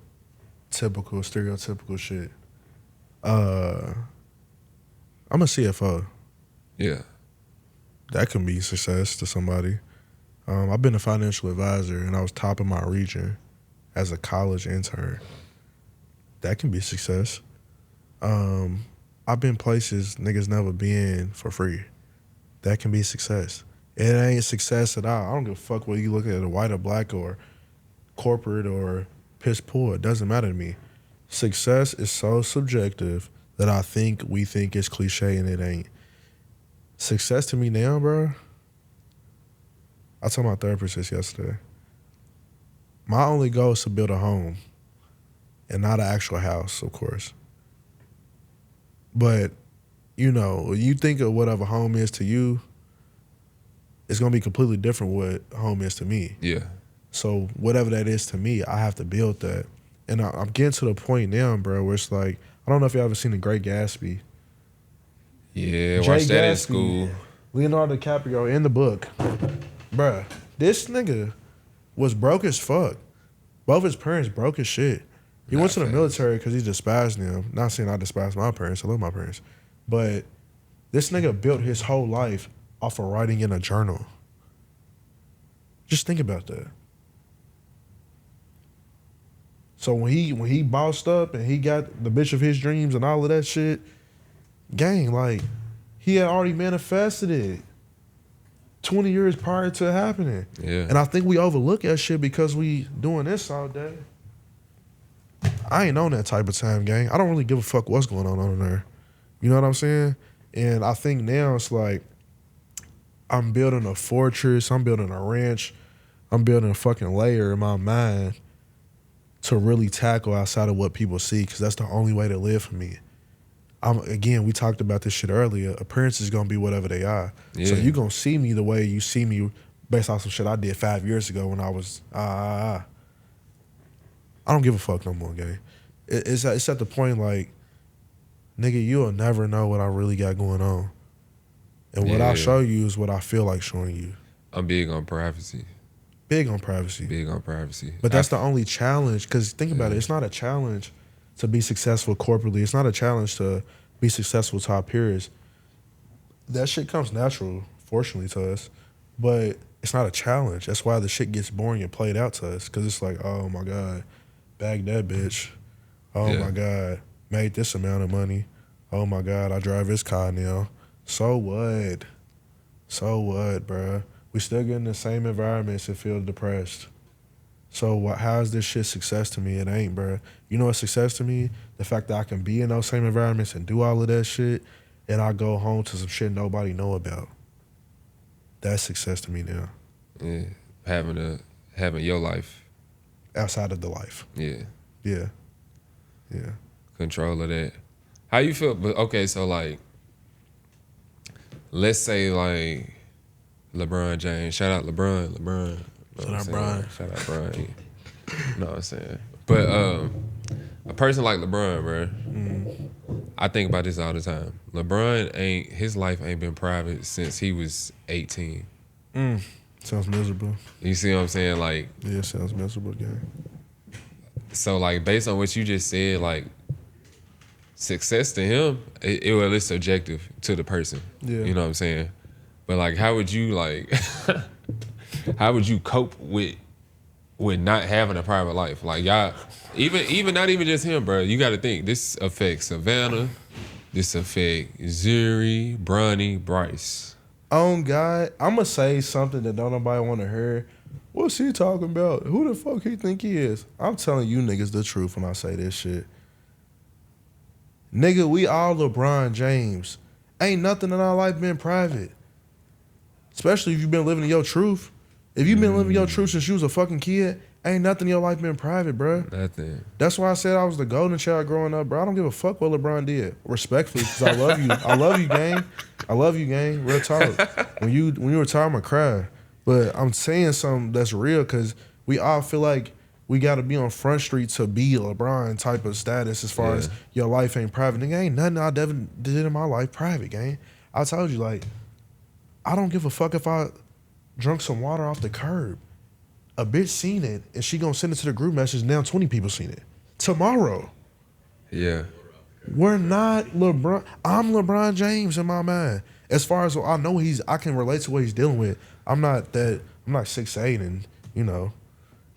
typical stereotypical shit. I'm a CFO. Yeah. That can be success to somebody. I've been a financial advisor and I was top of my region as a college intern. That can be success. I've been places niggas never been for free. That can be success. It ain't success at all. I don't give a fuck whether you look at it white or black or corporate or piss poor. It doesn't matter to me. Success is so subjective that I think we think it's cliche and it ain't. Success to me now, bro. I told my therapist this yesterday. My only goal is to build a home and not an actual house, of course. But, you know, when you think of whatever home is to you, it's going to be completely different what home is to me. Yeah. So whatever that is to me, I have to build that. And I'm getting to the point now, bro, where it's like, I don't know if you ever seen The Great Gatsby. Yeah, Jay watch that in Gatsby, school. Leonardo DiCaprio in the book. Bruh, this nigga was broke as fuck. Both his parents broke as shit. He went to the military because he despised them. Not saying I despise my parents. I love my parents. But this nigga built his whole life off of writing in a journal. Just think about that. So when he bossed up and he got the bitch of his dreams and all of that shit, gang, like, he had already manifested it 20 years prior to it happening. Yeah. And I think we overlook that shit because we doing this all day. I ain't on that type of time, gang. I don't really give a fuck what's going on there. You know what I'm saying? And I think now it's like, I'm building a fortress, I'm building a ranch, I'm building a fucking layer in my mind to really tackle outside of what people see, because that's the only way to live for me. Again, we talked about this shit earlier. Appearances gonna be whatever they are. Yeah. So you gonna see me the way you see me based off some shit I did 5 years ago when I was I don't give a fuck no more, gang. It's at the point like, nigga, you'll never know what I really got going on. And what I show you is what I feel like showing you. I'm big on privacy. Big on privacy. Big on privacy. But that's the only challenge, because think about it. It's not a challenge to be successful corporately. It's not a challenge to be successful to our peers. That shit comes natural, fortunately, to us. But it's not a challenge. That's why the shit gets boring and played out to us, because it's like, oh, my God, bag that bitch. Oh, my God, made this amount of money. Oh, my God, I drive this car now. So what? So what, bruh? We still get in the same environments and feel depressed. So how is this shit success to me? It ain't, bruh. You know what's success to me? The fact that I can be in those same environments and do all of that shit, and I go home to some shit nobody know about. That's success to me now. Yeah, having your life outside of the life. Yeah. Yeah. Control of that. How you feel? But okay, so like, let's say like LeBron James. Shout out LeBron. Shout out Brian. Shout out Brian. You know what I'm saying? But a person like LeBron, bro, I think about this all the time. His life ain't been private since he was 18. Sounds miserable. You see what I'm saying? Like, yeah, sounds miserable, gang. So like, based on what you just said, like, success to him, it's subjective to the person. Yeah. You know what I'm saying? But like, how would you cope with not having a private life? Like, y'all, even not even just him, bro. You got to think, this affects Savannah, this affects Zuri, Bronny, Bryce. Oh God, I'm gonna say something that don't nobody want to hear. What's he talking about? Who the fuck he think he is? I'm telling you niggas the truth when I say this shit. Nigga, we all LeBron James. Ain't nothing in our life been private. Especially if you've been living your truth. If you've been living your truth since you was a fucking kid, ain't nothing in your life been private, bro. Nothing. That's why I said I was the golden child growing up, bro. I don't give a fuck what LeBron did. Respectfully, because I love you. I love you, gang. I love you, gang. Real talk. When you retire, I'm going to cry. But I'm saying something that's real, because we all feel like we got to be on Front Street to be LeBron type of status as far as your life ain't private. Nigga, ain't nothing I ever did in my life private, gang. I told you, like, I don't give a fuck if I drunk some water off the curb. A bitch seen it, and she gonna send it to the group message. Now 20 people seen it. Tomorrow. Yeah. We're not LeBron. I'm LeBron James in my mind. As far as I know, I can relate to what he's dealing with. I'm not 6'8" and, you know,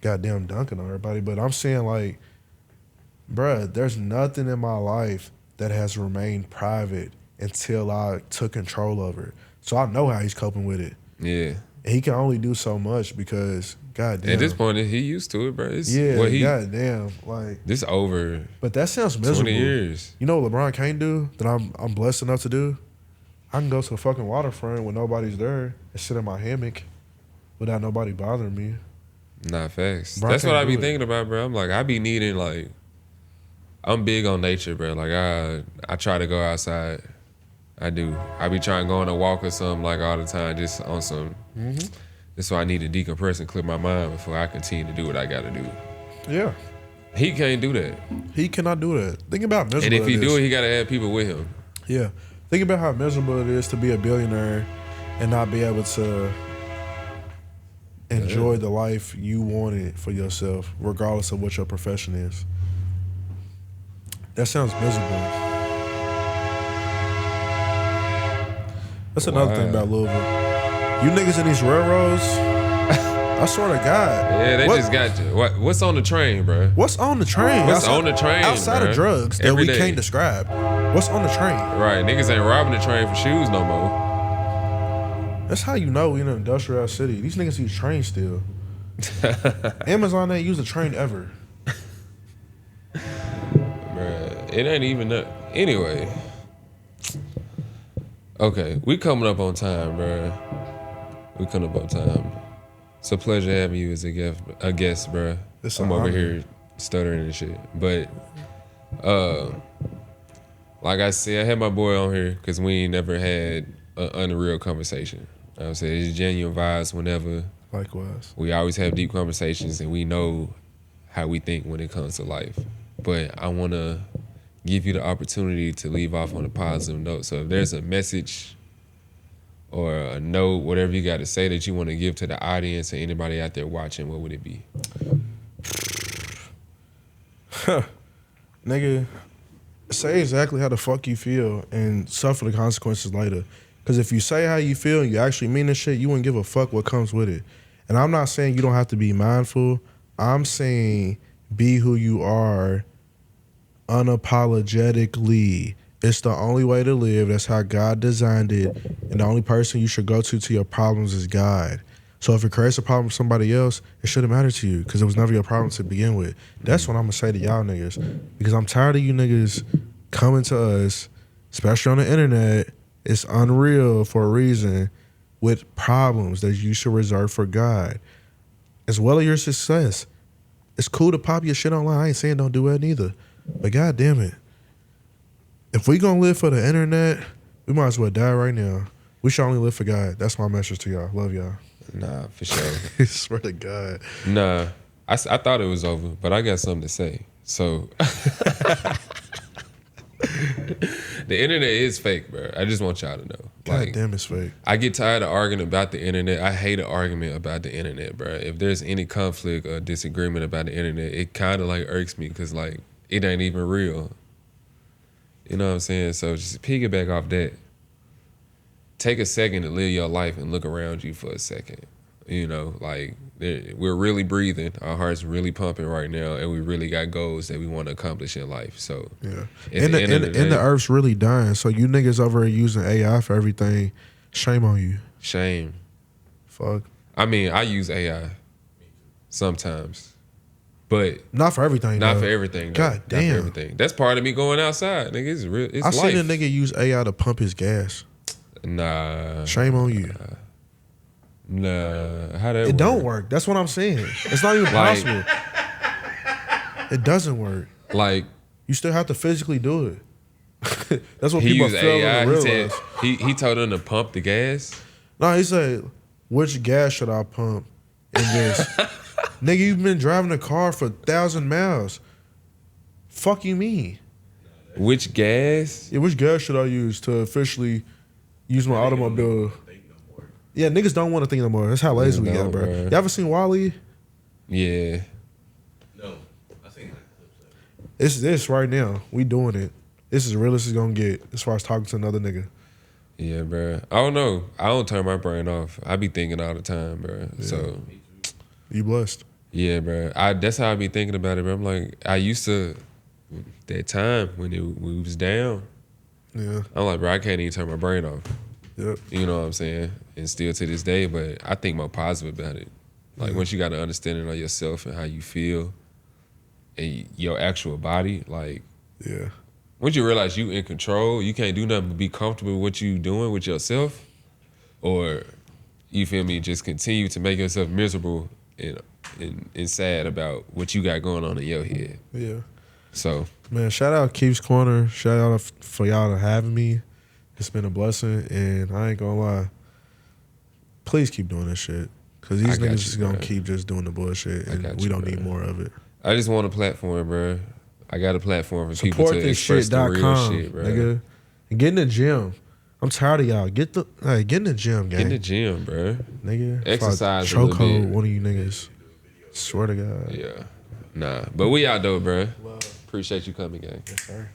goddamn dunking on everybody. But I'm saying, like, bruh, there's nothing in my life that has remained private until I took control of it. So I know how he's coping with it. Yeah. And he can only do so much because, goddamn. At this point, he used to it, bro. Goddamn. Like, this over. But that sounds miserable. 20 years. You know what LeBron can't do that I'm blessed enough to do? I can go to the fucking waterfront when nobody's there and sit in my hammock without nobody bothering me. Nah, facts. That's what I be thinking about, bro. I'm like, I be needing, like, I'm big on nature, bro. Like, I try to go outside. I do. I be trying to go on a walk or something, like, all the time, just on some. That's why I need to decompress and clear my mind before I continue to do what I got to do. Yeah. He can't do that. He cannot do that. Think about how And miserable if he it do is. it, he got to have people with him. Yeah. Think about how miserable it is to be a billionaire and not be able to enjoy the life you wanted for yourself, regardless of what your profession is. That sounds miserable. That's another thing about Louisville. You niggas in these railroads, I swear to God. Yeah, they just got you. What's on the train, bro? What's on the train? What's on the train, outside bro? of drugs that Every we day. can't describe? What's on the train? Right, niggas ain't robbing the train for shoes no more. That's how you know we in an industrial city. These niggas use trains still. Amazon ain't use a train ever. Bruh, it ain't even that. Anyway. Okay, we coming up on time, bruh. We coming up on time. It's a pleasure having you as a guest, bruh. It's I'm an over honor. here stuttering and shit. But, like I said, I had my boy on here because we ain't never had an unreal conversation. I'm saying it's genuine vibes whenever. Likewise. We always have deep conversations and we know how we think when it comes to life. But I want to give you the opportunity to leave off on a positive note. So if there's a message or a note, whatever you got to say that you want to give to the audience or anybody out there watching, what would it be? Nigga, say exactly how the fuck you feel and suffer the consequences later. Because if you say how you feel and you actually mean this shit, you wouldn't give a fuck what comes with it. And I'm not saying you don't have to be mindful. I'm saying be who you are unapologetically. It's the only way to live. That's how God designed it. And the only person you should go to your problems is God. So if it creates a problem for somebody else, it shouldn't matter to you because it was never your problem to begin with. That's what I'm going to say to y'all niggas. Because I'm tired of you niggas coming to us, especially on the internet. It's unreal for a reason with problems that you should reserve for God. As well as your success. It's cool to pop your shit online. I ain't saying don't do that neither. But God damn it. If we gonna live for the internet, we might as well die right now. We should only live for God. That's my message to y'all. Love y'all. Nah, for sure. I swear to God. Nah, I thought it was over, but I got something to say. So, the internet is fake, bro. I just want y'all to know. God damn, it's fake. I get tired of arguing about the internet. I hate an argument about the internet, bro. If there's any conflict or disagreement about the internet, it kind of like irks me because like it ain't even real. You know what I'm saying? So just piggyback off that. Take a second to live your life and look around you for a second. You know, like we're really breathing. Our heart's really pumping right now, and we really got goals that we want to accomplish in life. So yeah, and the earth's really dying. So you niggas over here using AI for everything, shame on you. Shame. Fuck. I mean, I use AI sometimes, but not for everything. Not though. for everything. Though. God damn. Not for everything. That's part of me going outside, nigga. It's real. It's I life. seen a nigga use AI to pump his gas. Nah. Shame on you. Nah. How that It work? don't work. That's what I'm saying. It's not even possible. It doesn't work. Like you still have to physically do it. That's what he people used fail AI. to He realize. said he told him to pump the gas. No, he said, which gas should I pump in this? Nigga, you've been driving a car for 1,000 miles. Fuck you mean? Which gas? Yeah, which gas should I use to officially use my automobile? Yeah, niggas don't want to think no more. That's how lazy we got, bro. You ever seen Wall-E? Yeah. No, I seen that clips of it. It's this right now. We doing it. This is as real as it's gonna get as far as talking to another nigga. Yeah, bro. I don't know. I don't turn my brain off. I be thinking all the time, bro. Yeah. So you blessed. Yeah, bro. That's how I be thinking about it, bro. I'm like, I used to that time when we was down. Yeah. I'm like, bro, I can't even turn my brain off. Yep. You know what I'm saying? And still to this day, but I think more positive about it. Like once you got an understanding of yourself and how you feel and your actual body, like yeah. Once you realize you in control, you can't do nothing but be comfortable with what you doing with yourself, or you feel me, just continue to make yourself miserable and sad about what you got going on in your head. Yeah. So man, shout out Keith's Korner. Shout out for y'all to having me. It's been a blessing, and I ain't gonna lie. Please keep doing this shit, cause these niggas is gonna keep just doing the bullshit, and we don't need more of it. I just want a platform, bro. I got a platform for people to express the real SupportThisShit.com, shit, bro. nigga. And get in the gym. I'm tired of y'all. Get in the gym, gang. Get in the gym, bro. Nigga. Exercise a little chokehold bit. one of you niggas. Swear to God. Yeah. Nah. But we out though, bro. Appreciate you coming, gang. Yes, sir.